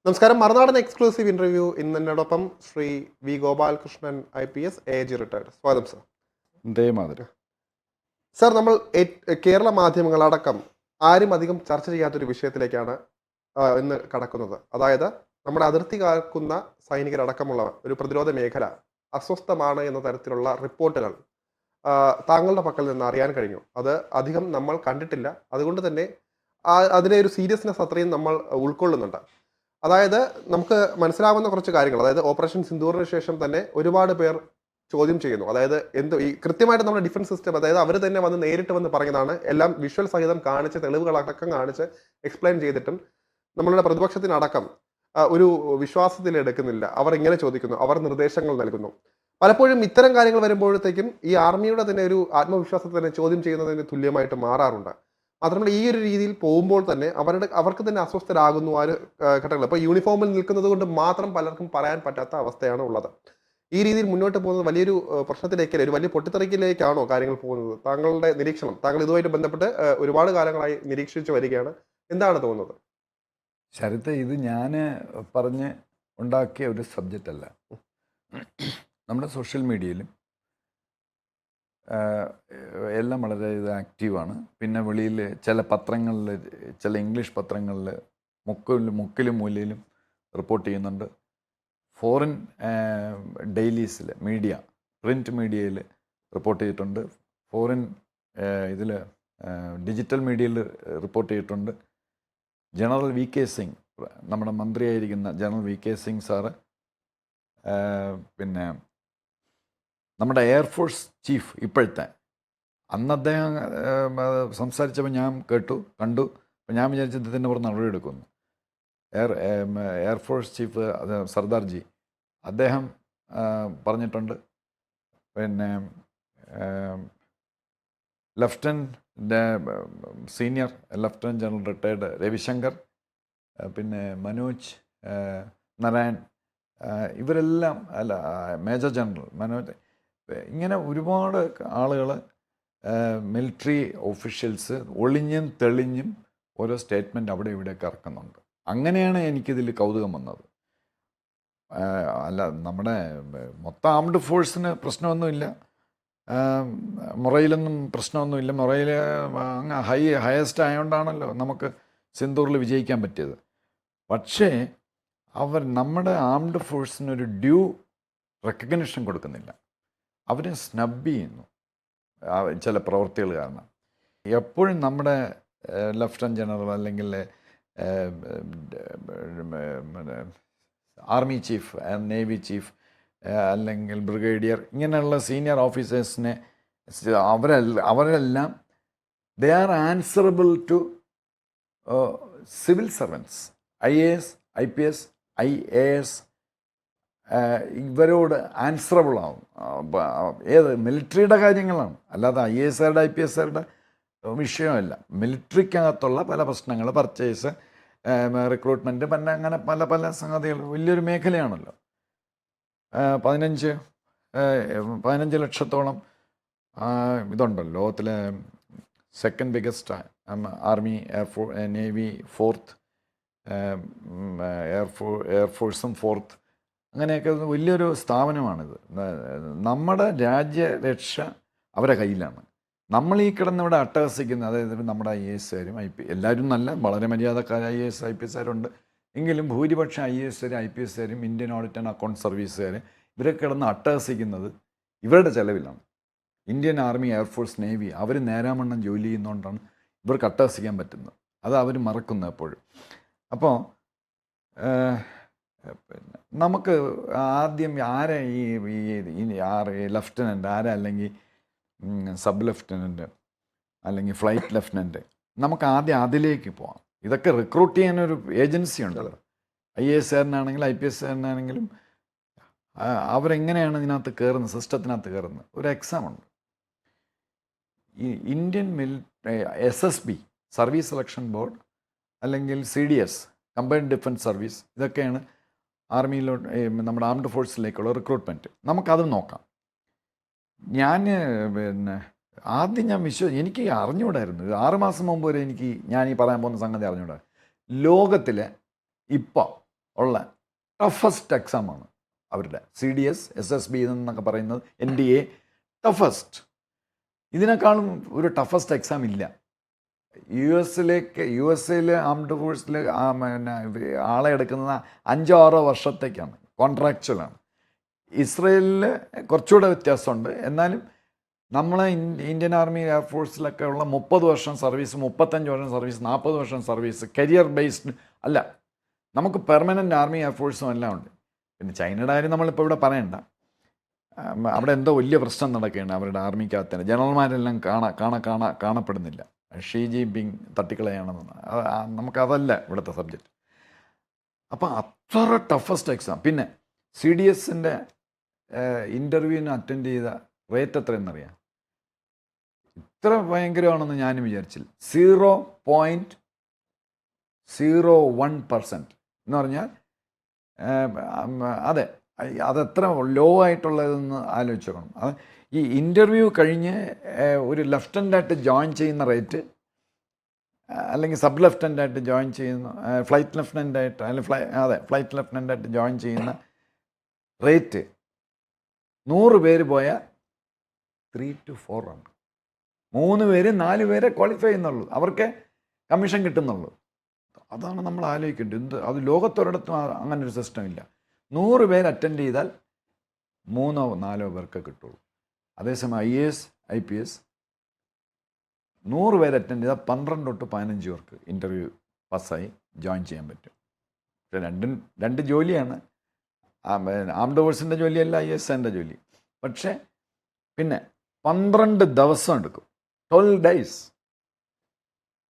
നമസ്കാരം. Marunadan exclusive interview ഇന്നോടൊപ്പം Shri V Gopalakrishnan IPS AG retired. സ്വാഗതം സർ. ഇതേമാതിരി സർ, നമ്മൾ കേരള മാധ്യമങ്ങളടക്കം ആരും അധികം ചർച്ച ചെയ്യാത്തൊരു വിഷയത്തിലേക്കാണ് ഇന്ന് കടക്കുന്നത്. അതായത് നമ്മുടെ അതിർത്തി കാക്കുന്ന സൈനികരടക്കമുള്ള ഒരു പ്രതിരോധ മേഖല അസ്വസ്ഥമാണ് എന്ന തരത്തിലുള്ള റിപ്പോർട്ടുകൾ താങ്കളുടെ പക്കൽ നിന്ന് അറിയാൻ കഴിഞ്ഞു. അത് അധികം നമ്മൾ കണ്ടിട്ടില്ല. അതുകൊണ്ട് തന്നെ അതിലെ ഒരു സീരിയസ്നെസ് അത്രയും നമ്മൾ ഉൾക്കൊള്ളുന്നുണ്ട്. അതായത് നമുക്ക് മനസ്സിലാവുന്ന കുറച്ച് കാര്യങ്ങൾ, അതായത് ഓപ്പറേഷൻ സിന്ദൂറിന് ശേഷം തന്നെ ഒരുപാട് പേർ ചോദ്യം ചെയ്യുന്നു. അതായത് ഈ കൃത്യമായിട്ട് നമ്മുടെ ഡിഫൻസ് സിസ്റ്റം, അതായത് അവർ തന്നെ വന്ന് നേരിട്ട് വന്ന് പറഞ്ഞതാണ്, എല്ലാം വിഷ്വൽ സഹിതം കാണിച്ച് തെളിവുകളടക്കം കാണിച്ച് എക്സ്പ്ലെയിൻ ചെയ്തിട്ടും നമ്മളുടെ പ്രതിപക്ഷത്തിനടക്കം ഒരു വിശ്വാസത്തിൽ എടുക്കുന്നില്ല. അവർ ഇങ്ങനെ ചോദിക്കുന്നു, അവർ നിർദ്ദേശങ്ങൾ നൽകുന്നു. പലപ്പോഴും ഇത്തരം കാര്യങ്ങൾ വരുമ്പോഴത്തേക്കും ഈ ആർമിയുടെ തന്നെ ഒരു ആത്മവിശ്വാസത്തെ തന്നെ ചോദ്യം ചെയ്യുന്നതിന് തുല്യമായിട്ട് മാറാറുണ്ട്. മാത്രമല്ല, ഈ ഒരു രീതിയിൽ പോകുമ്പോൾ തന്നെ അവർക്ക് തന്നെ അസ്വസ്ഥരാകുന്നു ആ ഒരു ഘട്ടങ്ങൾ. ഇപ്പോൾ യൂണിഫോമിൽ നിൽക്കുന്നത് കൊണ്ട് മാത്രം പലർക്കും പറയാൻ പറ്റാത്ത അവസ്ഥയാണ് ഉള്ളത്. ഈ രീതിയിൽ മുന്നോട്ട് പോകുന്നത് വലിയൊരു പ്രശ്നത്തിലേക്ക്, ഒരു വലിയ പൊട്ടിത്തെറിക്കിലേക്കാണോ കാര്യങ്ങൾ പോകുന്നത്? താങ്കളുടെ നിരീക്ഷണം, താങ്കൾ ഇതുമായിട്ട് ബന്ധപ്പെട്ട് ഒരുപാട് കാലങ്ങളായി നിരീക്ഷിച്ചു വരികയാണ്, എന്താണ് തോന്നുന്നത്? ശരത്ത്, ഇത് ഞാൻ പറഞ്ഞ് ഉണ്ടാക്കിയ ഒരു സബ്ജക്റ്റ് അല്ല. നമ്മുടെ സോഷ്യൽ മീഡിയയിലും എല്ലാം വളരെ ആക്റ്റീവാണ്. പിന്നെ വെളിയിൽ ചില പത്രങ്ങളിൽ, ചില ഇംഗ്ലീഷ് പത്രങ്ങളിൽ മുക്കിലും മൂലയിലും റിപ്പോർട്ട് ചെയ്യുന്നുണ്ട്. ഫോറിൻ ഡെയിലീസിൽ പ്രിൻറ്റ് മീഡിയയിൽ റിപ്പോർട്ട് ചെയ്തിട്ടുണ്ട്. ഫോറിൻ ഇതിൽ ഡിജിറ്റൽ മീഡിയയിൽ റിപ്പോർട്ട് ചെയ്തിട്ടുണ്ട്. ജനറൽ VK സിംഗ്, നമ്മുടെ മന്ത്രിയായിരിക്കുന്ന ജനറൽ VK സിംഗ് സാറ്, പിന്നെ നമ്മുടെ എയർഫോഴ്സ് ചീഫ് ഇപ്പോഴത്തെ, അന്ന് അദ്ദേഹം സംസാരിച്ചപ്പോൾ ഞാൻ കണ്ടു. അപ്പോൾ ഞാൻ വിചാരിച്ചത് ഇതിൻ്റെ പുറത്ത് നടപടി എടുക്കുന്നു. എയർഫോഴ്സ് ചീഫ് സർദാർജി അദ്ദേഹം പറഞ്ഞിട്ടുണ്ട്. പിന്നെ senior lieutenant general retired Ravishankar, പിന്നെ മനോജ് നാരായൺ, ഇവരെല്ലാം മേജർ ജനറൽ മനോജ്, ഇങ്ങനെ ഒരുപാട് ആളുകൾ, മിലിറ്ററി ഓഫീഷ്യൽസ് ഒളിഞ്ഞും തെളിഞ്ഞും ഓരോ സ്റ്റേറ്റ്മെൻറ്റ് അവിടെ ഇവിടെയൊക്കെ ഇറക്കുന്നുണ്ട്. അങ്ങനെയാണ് എനിക്കിതിൽ കൗതുകം വന്നത്. അല്ല, നമ്മുടെ മൊത്തം ആംഡ് ഫോഴ്സിന് പ്രശ്നമൊന്നുമില്ല, മൊറയിലൊന്നും പ്രശ്നമൊന്നുമില്ല. മൊറയിൽ അങ്ങ് ഹയസ്റ്റ് ആയതുകൊണ്ടാണല്ലോ നമുക്ക് സിന്ദൂറിൽ വിജയിക്കാൻ പറ്റിയത്. പക്ഷേ നമ്മുടെ ആംഡ് ഫോഴ്സിനൊരു ഡ്യൂ റെക്കഗ്നിഷൻ കൊടുക്കുന്നില്ല. അവരെ സ്നബ് ചെയ്യുന്നു ചില പ്രവൃത്തികൾ കാരണം. എപ്പോഴും നമ്മുടെ ലെഫ്റ്റനൻറ്റ് ജനറൽ അല്ലെങ്കിൽ ആർമി ചീഫ്, നേവി ചീഫ്, അല്ലെങ്കിൽ ബ്രിഗേഡിയർ, ഇങ്ങനെയുള്ള സീനിയർ ഓഫീസേഴ്സിനെ അവരെല്ലാം they are answerable to civil servants, IAS, IPS, IAS. ഇവരോട് ആൻസറബിൾ ആവും. ഏത് മിലിറ്ററിയുടെ കാര്യങ്ങളാണ്, അല്ലാതെ IASകാരുടെ IPSകാരുടെ വിഷയമല്ല. മിലിറ്ററിക്കകത്തുള്ള പല പ്രശ്നങ്ങൾ, പർച്ചേസ്, റിക്രൂട്ട്മെൻറ്റ്, പിന്നെ അങ്ങനെ പല പല സംഗതികൾ, വലിയൊരു മേഖലയാണല്ലോ. 15 ലക്ഷത്തോളം ഇതുണ്ടല്ലോ ലോകത്തിലെ. Second biggest army, navy fourth, എയർഫോഴ്സും ഫോർത്ത്, അങ്ങനെയൊക്കെ വലിയൊരു സ്ഥാപനമാണിത്. നമ്മുടെ രാജ്യരക്ഷ അവരുടെ കയ്യിലാണ്. നമ്മൾ ഈ കിടന്നിവിടെ അട്ടഹസിക്കുന്ന, അതായത് നമ്മുടെ IASകാരും എല്ലാവരും നല്ല വളരെ മര്യാദക്കാരായ IAS IPSകാരുണ്ട്. എങ്കിലും ഭൂരിപക്ഷം IASകാരും IPSകാരും ഇന്ത്യൻ ഓഡിറ്റ് ആൻഡ് അക്കൗണ്ട് സർവീസുകാരും ഇവരൊക്കെ കിടന്ന് അട്ടഹസിക്കുന്നത് ഇവരുടെ ചിലവിലാണ്. ഇന്ത്യൻ ആർമി, എയർഫോഴ്സ്, നേവി അവർ നേരാമണ്ണം ജോലി ചെയ്യുന്നതുകൊണ്ടാണ് ഇവർക്ക് അട്ടഹസിക്കാൻ പറ്റുന്നത്. അത് അവർ മറക്കുന്നു എപ്പോഴും. അപ്പോൾ പിന്നെ നമുക്ക് ആദ്യം ആരെ ഈ ലെഫ്റ്റനൻ്റ് ആരാ, അല്ലെങ്കിൽ സബ് ലെഫ്റ്റനൻ്റ്, അല്ലെങ്കിൽ ഫ്ലൈറ്റ് ലെഫ്റ്റനൻ്റ്, നമുക്ക് ആദ്യം അതിലേക്ക് പോകാം. ഇതൊക്കെ റിക്രൂട്ട് ചെയ്യാനൊരു ഏജൻസി ഉണ്ടല്ലോ. IASകാരനാണെങ്കിലും IPSകാരനാണെങ്കിലും അവരെങ്ങനെയാണ് ഇതിനകത്ത് കയറുന്നത്, സിസ്റ്റത്തിനകത്ത് കയറുന്നത്. ഒരു എക്സാമുണ്ട്. ഈ Indian SSB, service selection board, അല്ലെങ്കിൽ CDS, കമ്പൈൻഡ് ഡിഫൻസ് സർവീസ്, ഇതൊക്കെയാണ് ആർമിയിലോട്ട്, നമ്മുടെ ആംഡ് ഫോഴ്സിലേക്കുള്ള റിക്രൂട്ട്മെൻറ്റ്. നമുക്കത് നോക്കാം. ഞാൻ ആദ്യം എനിക്ക് അറിഞ്ഞുകൂടായിരുന്നു. 6 മാസം മുമ്പ് വരെ ഞാൻ ഈ പറയാൻ പോകുന്ന സംഗതി അറിഞ്ഞുകൂടാ. ലോകത്തിലെ ഇപ്പോൾ ഉള്ള ടഫസ്റ്റ് എക്സാമാണ് അവരുടെ CDS SSB എന്നൊക്കെ പറയുന്നത് NDA ടഫസ്റ്റ്. ഇതിനേക്കാളും ഒരു ടഫസ്റ്റ് എക്സാം ഇല്ല. USA ആംഡ് ഫോഴ്സിൽ ആളെ എടുക്കുന്നത് 5-6 വർഷത്തേക്കാണ്, കോൺട്രാക്ച്വലാണ്. ഇസ്രയേലിൽ കുറച്ചുകൂടെ വ്യത്യാസമുണ്ട്. എന്നാലും നമ്മളെ ഇന്ത്യൻ ആർമി എയർഫോഴ്സിലൊക്കെ ഉള്ള 30 വർഷം സർവീസ്, 35 വർഷം സർവീസ്, 40 വർഷം സർവീസ് കരിയർ ബേസ്ഡ് അല്ല. നമുക്ക് പെർമനൻ്റ് ആർമി എയർഫോഴ്സും എല്ലാം ഉണ്ട്. പിന്നെ ചൈനയുടെ കാര്യം നമ്മളിപ്പോൾ ഇവിടെ പറയണ്ട. അവിടെ എന്തോ വലിയ പ്രശ്നം നടക്കുകയാണ് അവരുടെ ആർമിക്കകത്ത് തന്നെ. ജനറൽമാരെല്ലാം കാണപ്പെടുന്നില്ല. Xi Jinping തട്ടിക്കളയാണെന്ന്. നമുക്കതല്ല ഇവിടുത്തെ സബ്ജക്റ്റ്. അപ്പം അത്ര ടഫസ്റ്റ് എക്സാം. പിന്നെ CDSൻ്റെ ഇൻ്റർവ്യൂവിന് അറ്റൻഡ് ചെയ്ത റേറ്റ് എത്രയെന്നറിയാം? ഇത്ര ഭയങ്കരമാണെന്ന് ഞാനും വിചാരിച്ചില്ല. 0.01% എന്ന് പറഞ്ഞാൽ അതെ, അതെത്ര ലോ ആയിട്ടുള്ളതെന്ന് ആലോചിച്ച് നോക്കണം. അത് ഈ ഇൻ്റർവ്യൂ കഴിഞ്ഞ് ഒരു ലെഫ്റ്റനൻ്റായിട്ട് ജോയിൻ ചെയ്യുന്ന റേറ്റ്, അല്ലെങ്കിൽ സബ് ലെഫ്റ്റനൻ്റായിട്ട് ജോയിൻ ചെയ്യുന്ന, ഫ്ലൈറ്റ് ലെഫ്റ്റനൻ്റായിട്ട് അല്ലെങ്കിൽ ഫ്ലൈറ്റ് ലെഫ്റ്റനൻ്റായിട്ട് ജോയിൻ ചെയ്യുന്ന റേറ്റ് 100 പേര് പോയാൽ 3 to 4 ആണ്. 3 പേര് 4 പേരെ ക്വാളിഫൈ ചെയ്യുന്നുള്ളൂ, അവർക്ക് കമ്മീഷൻ കിട്ടുന്നുള്ളൂ. അതാണ് നമ്മൾ ആലോചിക്കേണ്ടത്. അത് ലോകത്തൊരിടത്തും അങ്ങനെ ഒരു സിസ്റ്റം ഇല്ല. 100 പേര് അറ്റൻഡ് ചെയ്താൽ 3-4 പേർക്ക് കിട്ടുള്ളൂ. അതേസമയം IAS IPS 100 പേര് അറ്റൻഡ് ചെയ്താൽ 12 തൊട്ട് 15 പേർക്ക് ഇൻ്റർവ്യൂ പാസ്സായി ജോയിൻ ചെയ്യാൻ പറ്റും. പക്ഷേ രണ്ട് ജോലിയാണ്. ആംഡ് ഫോഴ്സിൻ്റെ ജോലിയല്ല ISൻ്റെ ജോലി. പക്ഷേ പിന്നെ 12 ദിവസം എടുക്കും, 12 days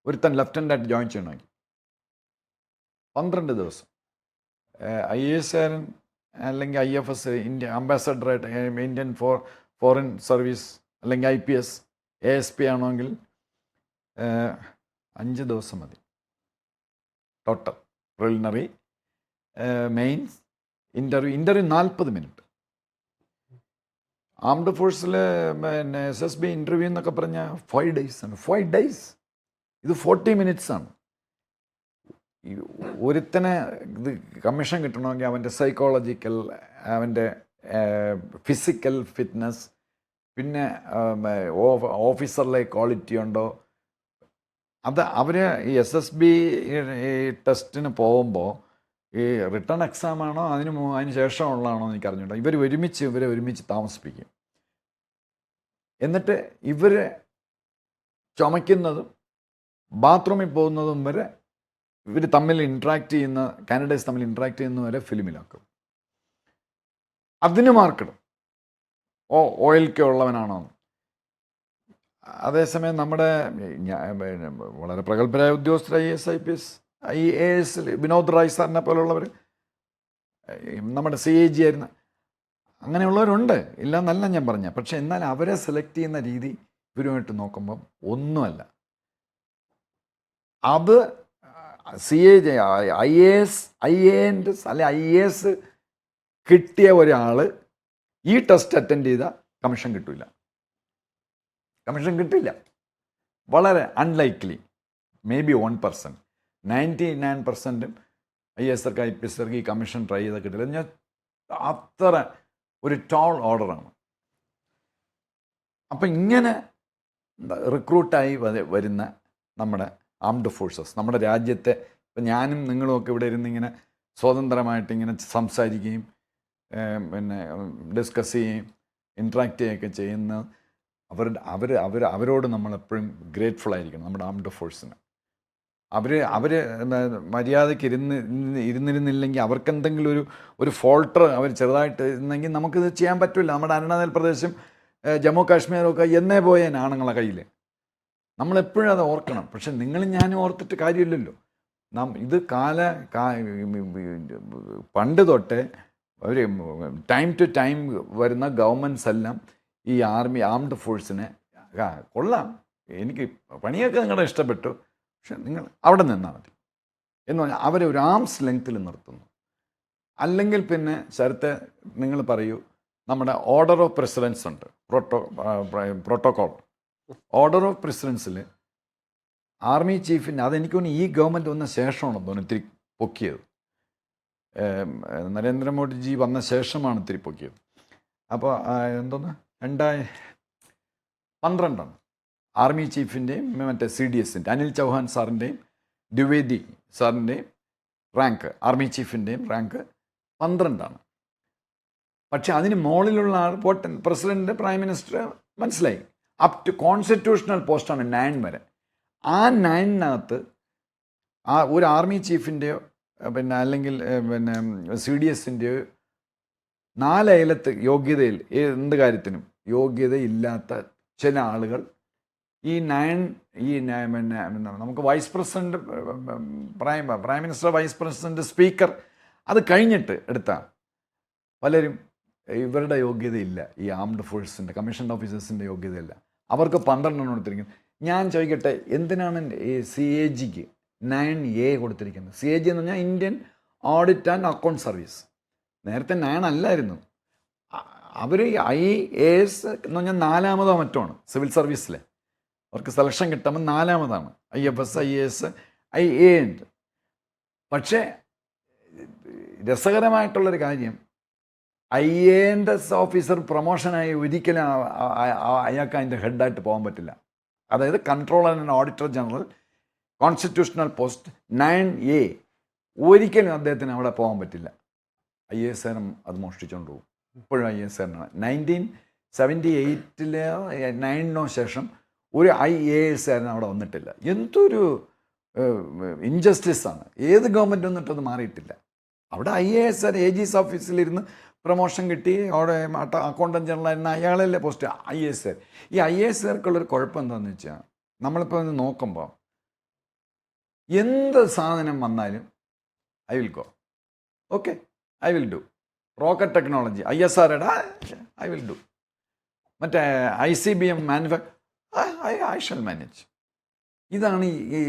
ഒരുത്തൻ ലെഫ്റ്റനൻ്റായിട്ട് ജോയിൻ ചെയ്യണമെങ്കിൽ 12 ദിവസം. IAS അല്ലെങ്കിൽ IFS ഇന്ത്യ അംബാസഡറായിട്ട് ഇന്ത്യൻ ഫോറിൻ സർവീസ് അല്ലെങ്കിൽ IPS ASP ആണെങ്കിൽ 5 ദിവസം മതി total. Preliminary, mains, interview 40 minute. Armed ഫോഴ്സിൽ പിന്നെ SSB ഇൻ്റർവ്യൂ എന്നൊക്കെ പറഞ്ഞാൽ 5 days ആണ്. 5 days. ഇത് 40 minutes ആണ്. ഒരുത്തനെ ഇത് കമ്മീഷൻ കിട്ടണമെങ്കിൽ അവൻ്റെ സൈക്കോളജിക്കൽ, അവൻ്റെ ഫിസിക്കൽ ഫിറ്റ്നസ്, പിന്നെ ഓഫീസറിലെ ക്വാളിറ്റി ഉണ്ടോ, അത് അവർ ഈ SSB ടെസ്റ്റിന് പോകുമ്പോൾ ഈ റിട്ടേൺ എക്സാം ആണോ അതിന് ശേഷമുള്ളതാണോ എന്ന് എനിക്ക് അറിഞ്ഞൂടാ. ഇവരെ ഒരുമിച്ച് താമസിപ്പിക്കും. എന്നിട്ട് ഇവർ ചുമയ്ക്കുന്നതും ബാത്റൂമിൽ പോകുന്നതും വരെ ഇവർ തമ്മിൽ ഇൻട്രാക്ട് ചെയ്യുന്ന, കാൻഡിഡേറ്റ്സ് തമ്മിൽ ഇൻട്രാക്ട് ചെയ്യുന്നതും വരെ ഫിലിമിലാക്കും. അതിന് മാർക്കിടും. ഓയിൽക്ക് ഉള്ളവനാണോ. അതേസമയം നമ്മുടെ വളരെ പ്രഗത്ഭരായ ഉദ്യോഗസ്ഥർ IAS IPS IAS Vinod Rai സാറിനെ പോലുള്ളവർ, നമ്മുടെ CAG ആയിരുന്ന, അങ്ങനെയുള്ളവരുണ്ട്, ഇല്ല എന്നല്ല ഞാൻ പറഞ്ഞ. പക്ഷെ എന്നാൽ അവരെ സെലക്ട് ചെയ്യുന്ന രീതി ഇവരുമായിട്ട് നോക്കുമ്പം ഒന്നുമല്ല. അത് CAG IAS അല്ലെ IAS കിട്ടിയ ഒരാൾ ഈ ടെസ്റ്റ് അറ്റൻഡ് ചെയ്താൽ കമ്മീഷൻ കിട്ടില്ല. വളരെ അൺലൈക്ലി. May be 1%. 99% IASർക്ക് IPSർക്ക് ഈ കമ്മീഷൻ ട്രൈ ചെയ്താൽ കിട്ടില്ല. ഞാൻ അത്ര ഒരു ടോൾ ഓർഡറാണ്. അപ്പം ഇങ്ങനെ റിക്രൂട്ടായി വരുന്ന നമ്മുടെ ആംഡ് ഫോഴ്സസ്, നമ്മുടെ രാജ്യത്തെ, ഇപ്പം ഞാനും നിങ്ങളുമൊക്കെ ഇവിടെ ഇരുന്ന് ഇങ്ങനെ സ്വതന്ത്രമായിട്ട് ഇങ്ങനെ സംസാരിക്കുകയും പിന്നെ ഡിസ്കസ് ചെയ്യുകയും ഇൻട്രാക്ട് ചെയ്യുകയൊക്കെ ചെയ്യുന്ന അവരോട് നമ്മളെപ്പോഴും ഗ്രേറ്റ്ഫുൾ ആയിരിക്കണം, നമ്മുടെ ആംഡ് ഫോഴ്സിന്. അവർ മര്യാദയ്ക്ക് ഇരുന്നിരുന്നില്ലെങ്കിൽ അവർക്കെന്തെങ്കിലും ഒരു ഫോൾട്ടർ അവർ ചെറുതായിട്ട് ഇരുന്നെങ്കിൽ നമുക്കിത് ചെയ്യാൻ പറ്റില്ല. നമ്മുടെ അരുണാചൽ പ്രദേശും ജമ്മു കാശ്മീരൊക്കെ എന്നേ പോയേൻ ആണുങ്ങളെ കയ്യിൽ. നമ്മളെപ്പോഴും അത് ഓർക്കണം. പക്ഷെ നിങ്ങളും ഞാനും ഓർത്തിട്ട് കാര്യമില്ലല്ലോ. ഇത് പണ്ട് തൊട്ടേ ഒരു ടൈം ടു ടൈം വരുന്ന ഗവൺമെൻറ്റ്സ് എല്ലാം ഈ ആംഡ് ഫോഴ്സിനെ കൊള്ളാം, എനിക്ക് പണിയൊക്കെ നിങ്ങളുടെ ഇഷ്ടപ്പെട്ടു, പക്ഷെ നിങ്ങൾ അവിടെ നിന്നാൽ മതി എന്ന് പറഞ്ഞാൽ അവരെ ഒരു ആംസ് ലെങ്ത്തിൽ നിർത്തുന്നു. അല്ലെങ്കിൽ പിന്നെ ശരത്തെ നിങ്ങൾ പറയൂ, നമ്മുടെ ഓർഡർ ഓഫ് പ്രസിഡൻസ് ഉണ്ട്, പ്രോട്ടോകോൾ. ഓർഡർ ഓഫ് പ്രസിഡൻസിൽ ആർമി ചീഫിന്, അതെനിക്ക് തോന്നുന്നു ഈ ഗവൺമെൻറ് വന്ന ശേഷമാണ് തോന്നുന്നു ഇത്തിരി പൊക്കിയത്. നരേന്ദ്രമോദിജി വന്ന ശേഷമാണ് ഇത്തിരി പൊക്കിയത്. അപ്പോൾ എന്തോന്ന് 2012 ആർമി ചീഫിൻ്റെയും മറ്റേ CDSൻ്റെ അനിൽ ചൗഹാൻ സാറിൻ്റെയും ദ്വിവേദി സാറിൻ്റെയും റാങ്ക്, ആർമി ചീഫിൻ്റെയും റാങ്ക് 12. പക്ഷെ അതിന് മുകളിലുള്ള ആൾ പ്രസിഡന്റ്, പ്രൈം മിനിസ്റ്റർ മനസ്സിലായി. അപ് ടു കോൺസ്റ്റിറ്റ്യൂഷണൽ പോസ്റ്റാണ് 9 വരെ. ആ 9-നകത്ത് ആ ഒരു ആർമി ചീഫിൻ്റെയോ പിന്നെ അല്ലെങ്കിൽ പിന്നെ CDSൻ്റെയോ 4 അയലത്ത് യോഗ്യതയിൽ എന്ത് കാര്യത്തിനും യോഗ്യതയില്ലാത്ത ചില ആളുകൾ ഈ പിന്നെ നമുക്ക് vice president, prime minister, vice president, speaker അത് കഴിഞ്ഞിട്ട് എടുത്ത പലരും ഇവരുടെ യോഗ്യതയില്ല, ഈ ആംഡ് ഫോഴ്സിൻ്റെ കമ്മീഷൻഡ് ഓഫീസേഴ്സിൻ്റെ യോഗ്യതയില്ല, അവർക്ക് 12 കൊടുത്തിരിക്കുന്നത്. ഞാൻ ചോദിക്കട്ടെ, എന്തിനാണ് ഈ CAGക്ക് 9A കൊടുത്തിരിക്കുന്നത്? CAG എന്ന് പറഞ്ഞാൽ Indian audit and account service. നേരത്തെ 9 അല്ലായിരുന്നു. അവർ IAS എന്ന് പറഞ്ഞാൽ 4-മതോ മറ്റോ ആണ് സിവിൽ സർവീസിലെ. അവർക്ക് സെലക്ഷൻ കിട്ടുമ്പോൾ 4-മതാണ്. IFS, IAS, IA ഉണ്ട്. പക്ഷേ രസകരമായിട്ടുള്ളൊരു കാര്യം, IAS ഓഫീസർ പ്രൊമോഷനായി ഒരിക്കലും അയാൾക്ക് അതിൻ്റെ ഹെഡായിട്ട് പോകാൻ പറ്റില്ല. അതായത് controller and auditor general constitutional post 9A, ഒരിക്കലും അദ്ദേഹത്തിന് അവിടെ പോകാൻ പറ്റില്ല. IAS അത് മോഷ്ടിച്ചുകൊണ്ട് പോകും. ഇപ്പോഴും IAS 1978-ലെ 9-നോ ശേഷം ഒരു IAS അവിടെ വന്നിട്ടില്ല. എന്തൊരു ഇൻജസ്റ്റിസാണ്. ഏത് ഗവൺമെൻറ് വന്നിട്ടത് മാറിയിട്ടില്ല. അവിടെ IAS AG's ഓഫീസിലിരുന്ന് പ്രൊമോഷൻ കിട്ടി, അവിടെ അക്കൗണ്ടൻറ്റ് ജനറലായിരുന്ന അയാളല്ലേ പോസ്റ്റ് IAS. ഈ IASകാർക്കുള്ളൊരു കുഴപ്പം എന്താണെന്ന് വെച്ചാൽ, നമ്മളിപ്പോൾ ഒന്ന് നോക്കുമ്പോൾ എന്ത് സാധനം വന്നാലും I will go, okay, I will do. Rocket technology ISROയുടെ ഐ വിൽ ഡു. മറ്റേ ICBM ഐ ഷാൽ മാനേജ്. ഇതാണ് ഈ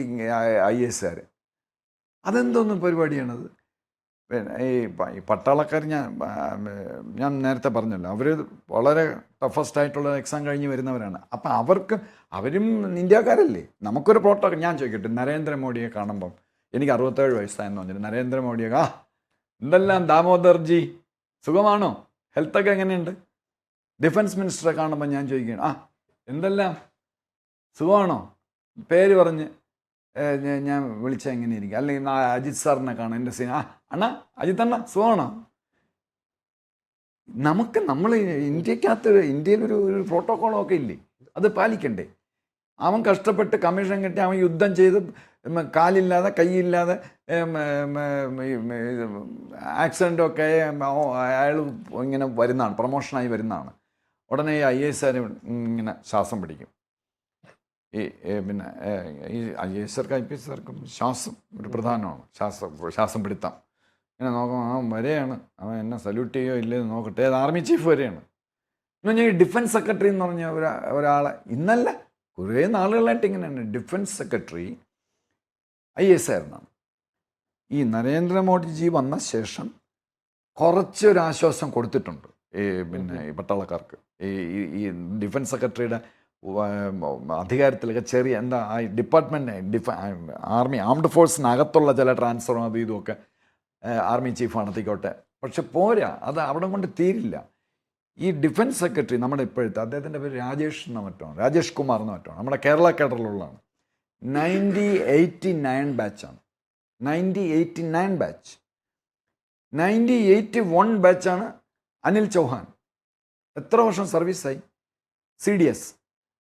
IASകാർ. അതെന്തോന്നും പരിപാടിയാണത്? പിന്നെ ഈ പട്ടാളക്കാർ ഞാൻ നേരത്തെ പറഞ്ഞല്ലോ, അവർ വളരെ ടഫസ്റ്റ് ആയിട്ടുള്ള എക്സാം കഴിഞ്ഞ് വരുന്നവരാണ്. അപ്പം അവരും ഇന്ത്യക്കാരല്ലേ. നമുക്കൊരു പ്രോട്ടോകോൾ. ഞാൻ ചോദിക്കട്ടെ, നരേന്ദ്രമോദിയെ കാണുമ്പം എനിക്ക് 67 വയസ്സായെന്ന് പറഞ്ഞിട്ട് നരേന്ദ്രമോദിയെ എന്തെല്ലാം ദാമോദർജി സുഖമാണോ, ഹെൽത്തൊക്കെ എങ്ങനെയുണ്ട്? ഡിഫൻസ് മിനിസ്റ്ററെ കാണുമ്പോൾ ഞാൻ ചോദിക്കുകയാണ്, എന്തെല്ലാം സുഖമാണോ, പേര് പറഞ്ഞ് ഞാൻ വിളിച്ചാൽ എങ്ങനെ ഇരിക്കും? അല്ലെങ്കിൽ അജിത് സാറിനെ കാണാം, എൻ്റെ സീൻ, അണ്ണാ അജിത് അണ്ണ സുഖമാണോ? നമ്മൾ ഇന്ത്യയിലൊരു പ്രോട്ടോക്കോളൊക്കെ ഇല്ലേ, അത് പാലിക്കണ്ടേ? അവൻ കഷ്ടപ്പെട്ട് കമ്മീഷൻ കിട്ടി, അവൻ യുദ്ധം ചെയ്ത് കാലില്ലാതെ കൈയില്ലാതെ ആക്സിഡൻ്റൊക്കെ അയാൾ ഇങ്ങനെ വരുന്നതാണ്, പ്രൊമോഷനായി വരുന്നതാണ്. ഉടനെ ഈ IASകാർ ഇങ്ങനെ ശ്വാസം പിടിക്കും. പിന്നെ ഈ IASകാർക്കും IPSകാർക്കും ശ്വാസം ഒരു പ്രധാനമാണ്. ശ്വാസം പിടുത്തം. ഇങ്ങനെ നോക്കുമ്പോൾ അവൻ വരെയാണ്, അവൻ എന്നെ സല്യൂട്ട് ചെയ്യോ ഇല്ലെന്ന് നോക്കട്ടെ. അത് ആർമി ചീഫ് വരെയാണ്. എന്ന് പറഞ്ഞാൽ ഈ ഡിഫൻസ് സെക്രട്ടറി എന്ന് പറഞ്ഞ ഒരാളെ ഇന്നല്ല കുറേ നാളുകളായിട്ട് ഇങ്ങനെയാണ്. ഡിഫൻസ് സെക്രട്ടറി IASകാരനാണ്. ഈ നരേന്ദ്രമോദിജി വന്ന ശേഷം കുറച്ചൊരു ആശ്വാസം കൊടുത്തിട്ടുണ്ട് പിന്നെ ഈ പട്ടാളക്കാർക്ക്. ഈ ഡിഫൻസ് സെക്രട്ടറിയുടെ അധികാരത്തിലൊക്കെ ചെറിയ എന്താ ഡിപ്പാർട്ട്മെൻറ്റ് ആർമി ആംഡ് ഫോഴ്സിനകത്തുള്ള ചില ട്രാൻസ്ഫറും അത് ഇതുമൊക്കെ ആർമി ചീഫ് നടത്തിക്കോട്ടെ. പക്ഷെ പോരാ, അത് അവിടെ കൊണ്ട് തീരില്ല. ഈ ഡിഫൻസ് സെക്രട്ടറി നമ്മുടെ ഇപ്പോഴത്തെ അദ്ദേഹത്തിൻ്റെ പേര് രാജേഷ് കുമാർ എന്ന് മറ്റാണ്. നമ്മുടെ കേരള കേഡറിലുള്ളതാണ്. 1989 ബാച്ചാണ്. 1989 ബാച്ച്. 1981 ബാച്ചാണ് അനിൽ ചൗഹാൻ. എത്ര വർഷം സർവീസായി? CDS.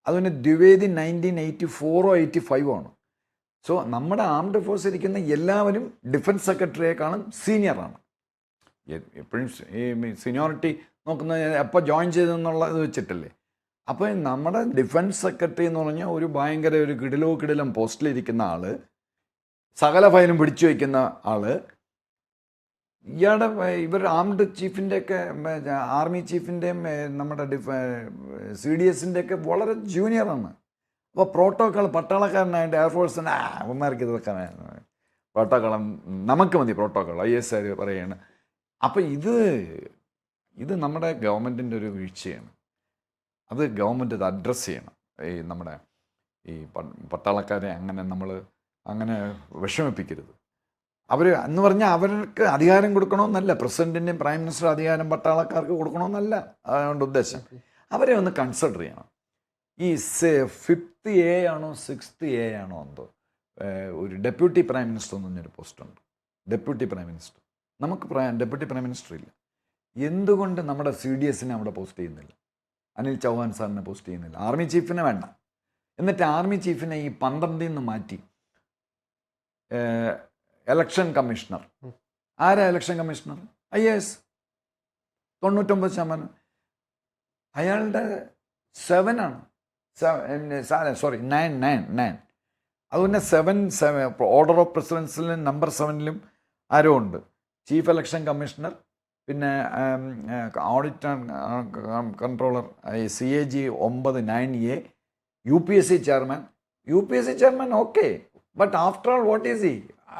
അതുപോലെ ദ്വിവേദി 1984 85 ആണ്. സോ നമ്മുടെ ആംഡ് ഫോഴ്സ് ഇരിക്കുന്ന എല്ലാവരും ഡിഫൻസ് സെക്രട്ടറിയേക്കാളും സീനിയറാണ്. എപ്പോഴും ഈ സീനിയോറിറ്റി നോക്കുന്നത് എപ്പോൾ ജോയിൻ ചെയ്തെന്നുള്ളത് വെച്ചിട്ടല്ലേ. അപ്പോൾ നമ്മുടെ ഡിഫൻസ് സെക്രട്ടറി എന്ന് പറഞ്ഞാൽ ഒരു ഭയങ്കര ഒരു കിടിലം പോസ്റ്റിലിരിക്കുന്ന ആൾ, സകല ഫയലും പിടിച്ചു വയ്ക്കുന്ന ആൾ. ഇവർ ആംഡ് ചീഫിൻ്റെയൊക്കെ ആർമി ചീഫിൻ്റെയും നമ്മുടെ CDSൻ്റെയൊക്കെ വളരെ ജൂനിയറാണ്. അപ്പോൾ പ്രോട്ടോക്കോൾ പട്ടാളക്കാരനായിട്ട് എയർഫോഴ്സിന് അവന്മാർക്ക് ഇതൊക്കെ പ്രോട്ടോക്കോളം നമുക്ക് മതി പ്രോട്ടോക്കോൾ IASകാർ പറയുകയാണ്. അപ്പോൾ ഇത് നമ്മുടെ ഗവൺമെൻറ്റിൻ്റെ ഒരു വീഴ്ചയാണ്. അത് ഗവൺമെൻറ് ഇത് അഡ്രസ്സ് ചെയ്യണം. നമ്മുടെ ഈ പട്ടാളക്കാരെ അങ്ങനെ നമ്മൾ വിഷമിപ്പിക്കരുത്. അവർ എന്ന് പറഞ്ഞാൽ അവർക്ക് അധികാരം കൊടുക്കണമെന്നല്ല, പ്രസിഡന്റിൻ്റെയും പ്രൈം മിനിസ്റ്റർ അധികാരം പട്ടാളക്കാർക്ക് കൊടുക്കണമെന്നല്ല അതുകൊണ്ട് ഉദ്ദേശം. അവരെ ഒന്ന് കൺസിഡർ ചെയ്യണം. ഈ 5th A ആണോ 6th A ആണോ എന്തോ ഒരു ഡെപ്യൂട്ടി പ്രൈം മിനിസ്റ്റർ എന്ന് പറഞ്ഞൊരു പോസ്റ്റുണ്ട്. Deputy prime minister. നമുക്ക് ഡെപ്യൂട്ടി പ്രൈം മിനിസ്റ്റർ ഇല്ല. എന്തുകൊണ്ട് നമ്മുടെ CDSനെ അവിടെ പോസ്റ്റ് ചെയ്യുന്നില്ല? അനിൽ ചൗഹാൻ സാറിനെ പോസ്റ്റ് ചെയ്യുന്നില്ല. ആർമി ചീഫിനെ വേണ്ട. എന്നിട്ട് ആർമി ചീഫിനെ ഈ 12 നിന്ന് മാറ്റി ഇലക്ഷൻ കമ്മീഷണർ. ആരാ ഇലക്ഷൻ കമ്മീഷണർ? IAS. 99%. അയാളുടെ 7 ആണ്. 9. അതുപോലെ 7 ഓർഡർ ഓഫ് പ്രസിഡൻസിലും നമ്പർ 7ലും ആരോ ഉണ്ട്. ചീഫ് ഇലക്ഷൻ കമ്മീഷണർ, പിന്നെ audit controller CAG 9A, UPSC chairman okay. But after all what is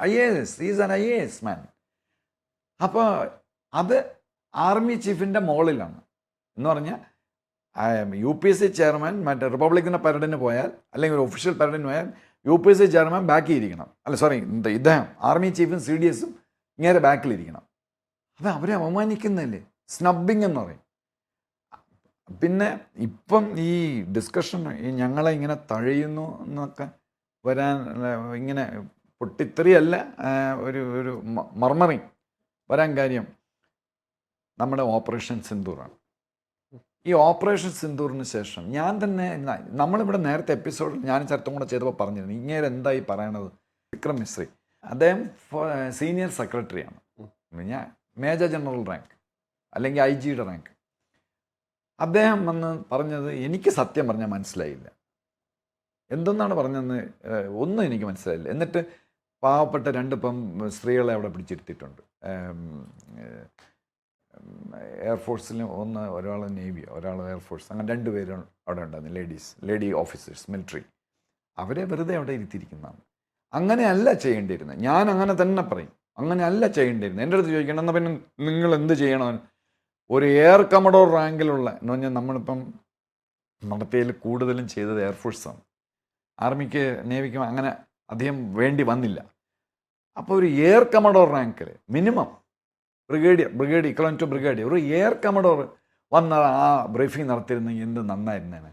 IAS. Is an IAS മാൻ. അപ്പോൾ അത് ആർമി ചീഫിൻ്റെ മുകളിലാണ് എന്ന് പറഞ്ഞാൽ UPSC ചെയർമാൻ മറ്റേ റിപ്പബ്ലിക്കിൻ്റെ പരഡിന് പോയാൽ അല്ലെങ്കിൽ ഒരു ഒഫീഷ്യൽ പരഡിന് പോയാൽ UPSC ചെയർമാൻ ബാക്കിയിരിക്കണം. ഇദ്ദേഹം ആർമി ചീഫും CDSും ഇങ്ങനെ ബാക്കിലിരിക്കണം. അപ്പം അവരെ അവമാനിക്കുന്നില്ലേ? സ്നബിങ് എന്ന് പറയും. പിന്നെ ഇപ്പം ഈ ഡിസ്കഷൻ ഞങ്ങളെ ഇങ്ങനെ തഴയുന്നു എന്നൊക്കെ വരാൻ ഇങ്ങനെ പൊട്ടിത്തെറിയല്ല, ഒരു മർമറിങ് വരാൻ കാര്യം നമ്മുടെ ഓപ്പറേഷൻ സിന്ദൂറാണ്. ഈ ഓപ്പറേഷൻ സിന്ദൂറിന് ശേഷം ഞാൻ തന്നെ നമ്മളിവിടെ നേരത്തെ എപ്പിസോഡിൽ ഞാൻ ചർച്ച കൂടെ ചെയ്തപ്പോൾ പറഞ്ഞിരുന്നു ഇങ്ങനെ എന്തായി പറയണത്. വിക്രം മിശ്രി അദ്ദേഹം സീനിയർ സെക്രട്ടറിയാണ്. ഞാൻ മേജർ ജനറൽ റാങ്ക് അല്ലെങ്കിൽ IG റാങ്ക്. അദ്ദേഹം വന്ന് പറഞ്ഞത് എനിക്ക് സത്യം പറഞ്ഞാൽ മനസ്സിലായില്ല. എന്തെന്നാണ് പറഞ്ഞതെന്ന് ഒന്നും എനിക്ക് മനസ്സിലായില്ല. എന്നിട്ട് പാവപ്പെട്ട 2 സ്ത്രീകളെ അവിടെ പിടിച്ചിരുത്തിയിട്ടുണ്ട്. എയർഫോഴ്സിലും ഒരാൾ നേവി, ഒരാൾ എയർഫോഴ്സ്, അങ്ങനെ 2 പേരും അവിടെ ഉണ്ടായിരുന്നു. Lady officers military. അവരെ വെറുതെ അവിടെ ഇരുത്തിയിരിക്കുന്നതാണ്. അങ്ങനെയല്ല ചെയ്യേണ്ടിയിരുന്നത്. ഞാൻ അങ്ങനെ തന്നെ പറയും, അങ്ങനെയല്ല ചെയ്യേണ്ടിയിരുന്നത്. എൻ്റെ അടുത്ത് ചോദിക്കണം എന്നാൽ പിന്നെ നിങ്ങൾ എന്ത് ചെയ്യണം? ഒരു എയർ കമഡോർ റാങ്കിലുള്ള എന്ന് പറഞ്ഞാൽ നമ്മളിപ്പം നടത്തിയതിൽ കൂടുതലും ചെയ്തത് എയർഫോഴ്സാണ്. ആർമിക്ക് നേവിക്കും അങ്ങനെ അധികം വേണ്ടി വന്നില്ല. അപ്പോൾ ഒരു എയർ കമഡോർ റാങ്കിൽ minimum brigadier equivalent to brigadier ഒരു എയർ കമഡോർ വന്ന ആ ബ്രീഫിംഗ് നടത്തിയിരുന്നെങ്കിൽ എന്ത് നന്നായിരുന്നേനെ.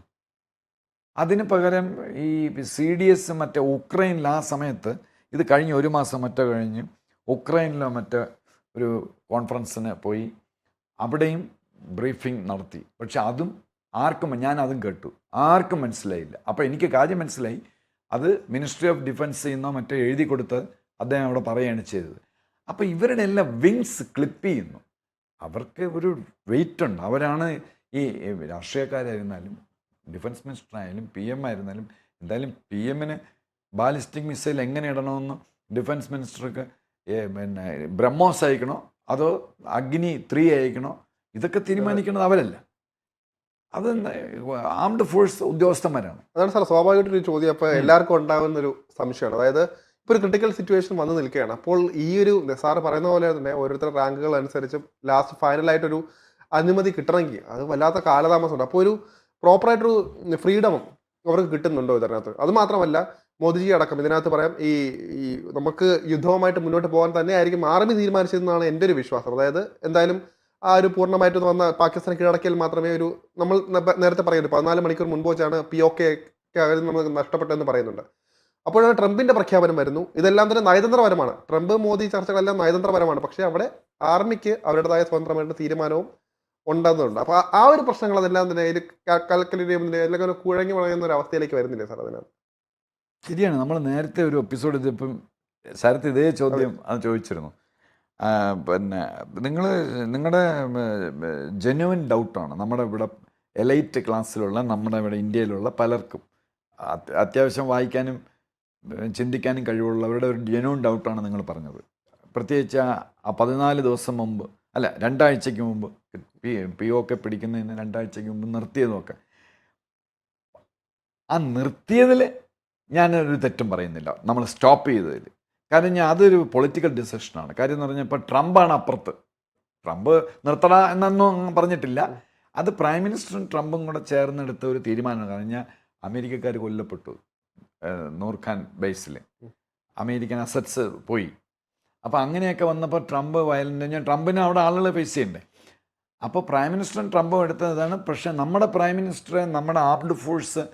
അതിന് പകരം ഈ CDS മറ്റേ ഉക്രൈനിൽ ആ സമയത്ത് ഇത് കഴിഞ്ഞ് 1 മാസം മറ്റോ കഴിഞ്ഞ് ഉക്രൈനിലോ മറ്റോ ഒരു കോൺഫറൻസിന് പോയി അവിടെയും ബ്രീഫിംഗ് നടത്തി. പക്ഷെ അതും ഞാൻ അതും കേട്ടു, ആർക്കും മനസ്സിലായില്ല. അപ്പോൾ എനിക്ക് കാര്യം മനസ്സിലായി, അത് മിനിസ്ട്രി ഓഫ് ഡിഫൻസ് എന്നോ മറ്റോ എഴുതി കൊടുത്ത് അദ്ദേഹം അവിടെ പറയുകയാണ് ചെയ്തത്. അപ്പോൾ ഇവരുടെ എല്ലാം വിങ്സ് ക്ലിപ്പ് ചെയ്യുന്നു. അവർക്ക് ഒരു വെയിറ്റ് ഉണ്ട്. അവരാണ് ഈ രാഷ്ട്രീയക്കാരായിരുന്നാലും ഡിഫൻസ് മിനിസ്റ്റർ ആയാലും PM ആയിരുന്നാലും എന്തായാലും PMന് ബാലിസ്റ്റിക് മിസൈൽ എങ്ങനെ ഇടണമെന്ന് ഡിഫൻസ് മിനിസ്റ്റർക്ക് പിന്നെ ബ്രഹ്മോസ് അയക്കണോ അതോ അഗ്നി 3 അയക്കണോ ഇതൊക്കെ തീരുമാനിക്കുന്നത് അവരല്ല. അത് ആംഡ് ഫോഴ്സ് ഉദ്യോഗസ്ഥന്മാരാണ്. അതാണ് സാർ സ്വാഭാവികമായിട്ടൊരു ചോദ്യം. അപ്പോൾ എല്ലാവർക്കും ഉണ്ടാകുന്ന ഒരു സംശയമാണ്. അതായത് ഇപ്പോൾ ഒരു ക്രിട്ടിക്കൽ സിറ്റുവേഷൻ വന്ന് നിൽക്കുകയാണ്. അപ്പോൾ ഈ ഒരു സാറ് പറയുന്ന പോലെ തന്നെ ഓരോരുത്തരുടെ റാങ്കുകൾ അനുസരിച്ച് ലാസ്റ്റ് ഫൈനലായിട്ടൊരു അനുമതി കിട്ടണമെങ്കിൽ അത് വല്ലാത്ത കാലതാമസമുണ്ട്. അപ്പോൾ ഒരു പ്രോപ്പറായിട്ടൊരു ഫ്രീഡം അവർക്ക് കിട്ടുന്നുണ്ടോ ഇതിനകത്ത്? അത് മാത്രമല്ല മോദിജി അടക്കം ഇതിനകത്ത് പറയാം ഈ നമുക്ക് യുദ്ധവുമായിട്ട് മുന്നോട്ട് പോകാൻ തന്നെ ആയിരിക്കും ആർമി തീരുമാനിച്ചതെന്നാണ് എൻ്റെ ഒരു വിശ്വാസം. അതായത് എന്തായാലും ആ ഒരു പൂർണ്ണമായിട്ട് വന്ന പാകിസ്ഥാൻ കീഴടക്കിയാൽ മാത്രമേ ഒരു നമ്മൾ നേരത്തെ പറയുന്നത് 14 മണിക്കൂർ മുൻപ് വെച്ചാണ് POK നമുക്ക് നഷ്ടപ്പെട്ടതെന്ന് പറയുന്നുണ്ട്. അപ്പോഴാണ് ട്രംപിന്റെ പ്രഖ്യാപനം വരുന്നു. ഇതെല്ലാം തന്നെ നയതന്ത്രപരമാണ്. ട്രംപ് മോദി ചർച്ചകളെല്ലാം നയതന്ത്രപരമാണ്. പക്ഷേ അവിടെ ആർമിക്ക് അവരുടേതായ സ്വതന്ത്രമായിട്ട് തീരുമാനവും ഉണ്ടെന്നുണ്ട്. അപ്പോൾ ആ ഒരു പ്രശ്നങ്ങൾ അതെല്ലാം തന്നെ അതിൽ കാൽക്കുലേറ്റ് ചെയ്യുമ്പോൾ എല്ലാം കുഴങ്ങി വളയുന്ന ഒരു അവസ്ഥയിലേക്ക് വരുന്നില്ലേ സാർ? അതിനകത്ത് ശരിയാണ്. നമ്മൾ നേരത്തെ ഒരു എപ്പിസോഡ് ഇതിപ്പം ശരത്ത് ഇതേ ചോദ്യം അത് ചോദിച്ചിരുന്നു. പിന്നെ നിങ്ങളുടെ ജെന്യുവൻ ഡൗട്ടാണ് നമ്മുടെ ഇവിടെ എലൈറ്റ് ക്ലാസ്സിലുള്ള നമ്മുടെ ഇവിടെ ഇന്ത്യയിലുള്ള പലർക്കും അത്യാവശ്യം വായിക്കാനും ചിന്തിക്കാനും കഴിവുള്ളവരുടെ ഒരു ജെന്യുവൻ ഡൗട്ടാണ് നിങ്ങൾ പറഞ്ഞത്. പ്രത്യേകിച്ച് ആ 14 ദിവസം മുമ്പ് അല്ല 2 ആഴ്ചയ്ക്ക് മുമ്പ് POK പിടിക്കുന്നതിന് 2 ആഴ്ചയ്ക്ക് മുമ്പ് നിർത്തിയതൊക്കെ. ആ നിർത്തിയതിൽ ഞാനൊരു തെറ്റും പറയുന്നില്ല, നമ്മൾ സ്റ്റോപ്പ് ചെയ്തതിൽ. കാരണം അതൊരു പൊളിറ്റിക്കൽ ഡിസിഷനാണ്. കാര്യം എന്ന് പറഞ്ഞാൽ ഇപ്പോൾ ട്രംപാണ് അപ്പുറത്ത്. ട്രംപ് നിർത്തട എന്നൊന്നും പറഞ്ഞിട്ടില്ല. അത് പ്രൈം മിനിസ്റ്ററും ട്രംപും കൂടെ ചേർന്നെടുത്ത ഒരു തീരുമാനമാണ്. കാരണം അമേരിക്കക്കാർ കൊല്ലപ്പെട്ടു നൂർഖാൻ ബേസിൽ, അമേരിക്കൻ അസറ്റ്സ് പോയി. അപ്പോൾ അങ്ങനെയൊക്കെ വന്നപ്പോൾ ട്രംപ് വയലൻ്റ്, ഞാൻ ട്രംപിന് അവിടെ ആളുകളെ ഫേസ് ചെയ്യണ്ടേ. അപ്പോൾ പ്രൈം മിനിസ്റ്ററും ട്രംപും എടുത്തതാണ്. പക്ഷേ നമ്മുടെ പ്രൈം മിനിസ്റ്റർ, നമ്മുടെ ആർംഡ് ഫോഴ്സ്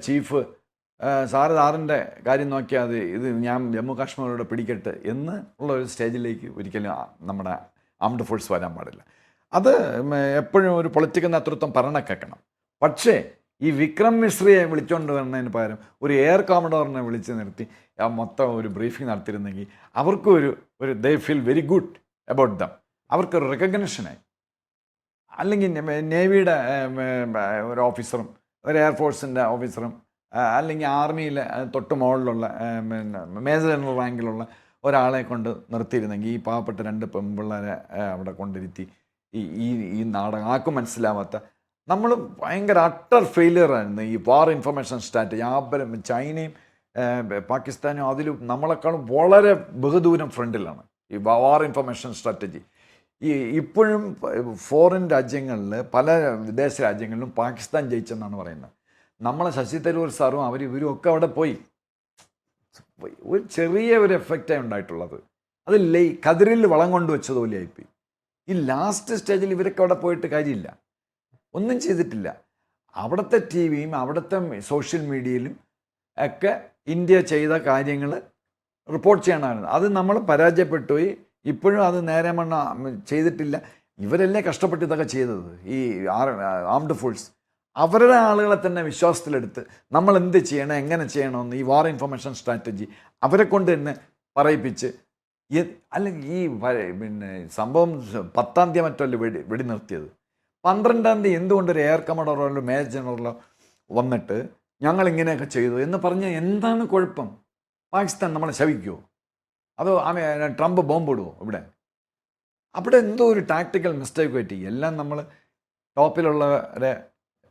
ചീഫ് സാറിൻ്റെ കാര്യം നോക്കിയാൽ അത് ഇത് ഞാൻ ജമ്മു കാശ്മീരോട് പിടിക്കട്ടെ എന്ന് ഉള്ള ഒരു സ്റ്റേജിലേക്ക് ഒരിക്കലും നമ്മുടെ ആംഡ് ഫോഴ്സ് വരാൻ പാടില്ല. അത് എപ്പോഴും ഒരു പൊളിറ്റിക്കൽ നേതൃത്വം പറഞ്ഞ കേൾക്കണം. പക്ഷേ ഈ വിക്രം മിശ്രയെ വിളിച്ചുകൊണ്ട് വരുന്നതിന് പകരം ഒരു എയർ കോമഡോറിനെ വിളിച്ച് നിർത്തി മൊത്തം ഒരു ബ്രീഫിംഗ് നടത്തിയിരുന്നെങ്കിൽ അവർക്കും ഒരു they feel very good about them, അവർക്കൊരു റെക്കഗ്നിഷനായി. അല്ലെങ്കിൽ നേവിയുടെ ഒരു ഓഫീസറും ഒരു എയർഫോഴ്സിൻ്റെ ഓഫീസറും അല്ലെങ്കിൽ ആർമിയിലെ തൊട്ട് മുകളിലുള്ള മേജർ ജനറൽ റാങ്കിലുള്ള ഒരാളെ കൊണ്ട് നിർത്തിയിരുന്നെങ്കിൽ ഈ പാവപ്പെട്ട 2 പെൺപിള്ളേരെ അവിടെ കൊണ്ടിരുത്തി ഈ നാടകം ആർക്കും മനസ്സിലാവാത്ത, നമ്മൾ ഭയങ്കര അട്ടർ ഫെയിലിയറായിരുന്നു ഈ വാർ ഇൻഫർമേഷൻ സ്ട്രാറ്റജി. ചൈനയും പാകിസ്ഥാനും അതിലും നമ്മളെക്കാളും വളരെ ബഹുദൂരം ഫ്രണ്ടിലാണ് ഈ വാർ ഇൻഫർമേഷൻ സ്ട്രാറ്റജി. ഇപ്പോഴും ഫോറിൻ രാജ്യങ്ങളിൽ, പല വിദേശ രാജ്യങ്ങളിലും പാകിസ്ഥാൻ ജയിച്ചെന്നാണ് പറയുന്നത്. നമ്മളെ ശശി തരൂർ സാറും ഇവരും ഒക്കെ അവിടെ പോയി. ഒരു ചെറിയ ഒരു എഫക്റ്റാണ് ഉണ്ടായിട്ടുള്ളത്. അത് കതിരിൽ വളം കൊണ്ടുവച്ചതുപോലെ ആയിപ്പോയി. ഈ ലാസ്റ്റ് സ്റ്റേജിൽ ഇവരൊക്കെ അവിടെ പോയിട്ട് കാര്യമില്ല, ഒന്നും ചെയ്തിട്ടില്ല. അവിടുത്തെ ടി വിയും അവിടുത്തെ സോഷ്യൽ മീഡിയയിലും ഒക്കെ ഇന്ത്യ ചെയ്ത കാര്യങ്ങൾ റിപ്പോർട്ട് ചെയ്യണമായിരുന്നു. അത് നമ്മൾ പരാജയപ്പെട്ടു പോയി. ഇപ്പോഴും അത് നേരെ മണ്ണ ചെയ്തിട്ടില്ല. ഇവരല്ലേ കഷ്ടപ്പെട്ട് ഇതൊക്കെ ചെയ്തത്, ഈ ആംഡ് ഫോഴ്സ്. അവരുടെ ആളുകളെ തന്നെ വിശ്വാസത്തിലെടുത്ത് നമ്മൾ എന്ത് ചെയ്യണം, എങ്ങനെ ചെയ്യണമെന്ന് ഈ വാർ ഇൻഫർമേഷൻ സ്ട്രാറ്റജി അവരെ കൊണ്ട് തന്നെ പറയിപ്പിച്ച്, അല്ലെങ്കിൽ ഈ സംഭവം 10-ാം തീയതി മറ്റല്ലോ വെടി നിർത്തിയത്. 12-ാം തീയതി എന്തുകൊണ്ടൊരു എയർ കമാൻഡറോ മേജർ ജനറലോ വന്നിട്ട് ഞങ്ങൾ ഇങ്ങനെയൊക്കെ ചെയ്തു എന്ന് പറഞ്ഞാൽ എന്താണ് കുഴപ്പം? പാകിസ്ഥാൻ നമ്മളെ ശവിക്കുമോ? അതോ ട്രംപ് ബോംബിടുമോ? അവിടെ എന്തോ ഒരു ടാക്ടിക്കൽ മിസ്റ്റേക്ക് പറ്റി. എല്ലാം നമ്മൾ ടോപ്പിലുള്ളവരെ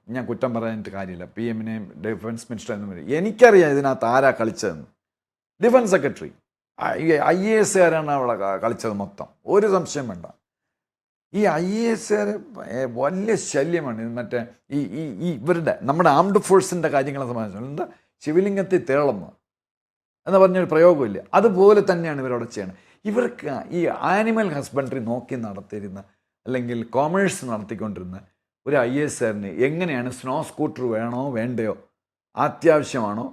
ഞാൻ കുറ്റം പറയാനായിട്ട് കാര്യമില്ല. PM-നെയും ഡിഫൻസ് മിനിസ്റ്റർ എന്നും വരും. എനിക്കറിയാം ഇതിനകത്ത് ആരാ കളിച്ചതെന്ന്. ഡിഫൻസ് സെക്രട്ടറി, IAS-കാരാണ് അവിടെ കളിച്ചത് മൊത്തം, ഒരു സംശയം വേണ്ട. ഈ IAS-കാർ വലിയ ശല്യമാണ്. മറ്റേ ഇവരുടെ നമ്മുടെ ആംഡ് ഫോഴ്സിൻ്റെ കാര്യങ്ങളെ സംബന്ധിച്ചു എന്താ ശിവലിംഗത്തിൽ തേളമ്മ എന്ന് പറഞ്ഞൊരു പ്രയോഗമില്ല. അതുപോലെ തന്നെയാണ് ഇവരവിടെ ചെയ്യണം. ഇവർക്ക് ഈ ആനിമൽ ഹസ്ബൻഡറി നോക്കി നടത്തിയിരുന്ന, അല്ലെങ്കിൽ കോമേഴ്സ് നടത്തിക്കൊണ്ടിരുന്ന ഒരു IAS-കാരന് എങ്ങനെയാണ് സ്നോ സ്കൂട്ടർ വേണോ വേണ്ടയോ, അത്യാവശ്യമാണോ,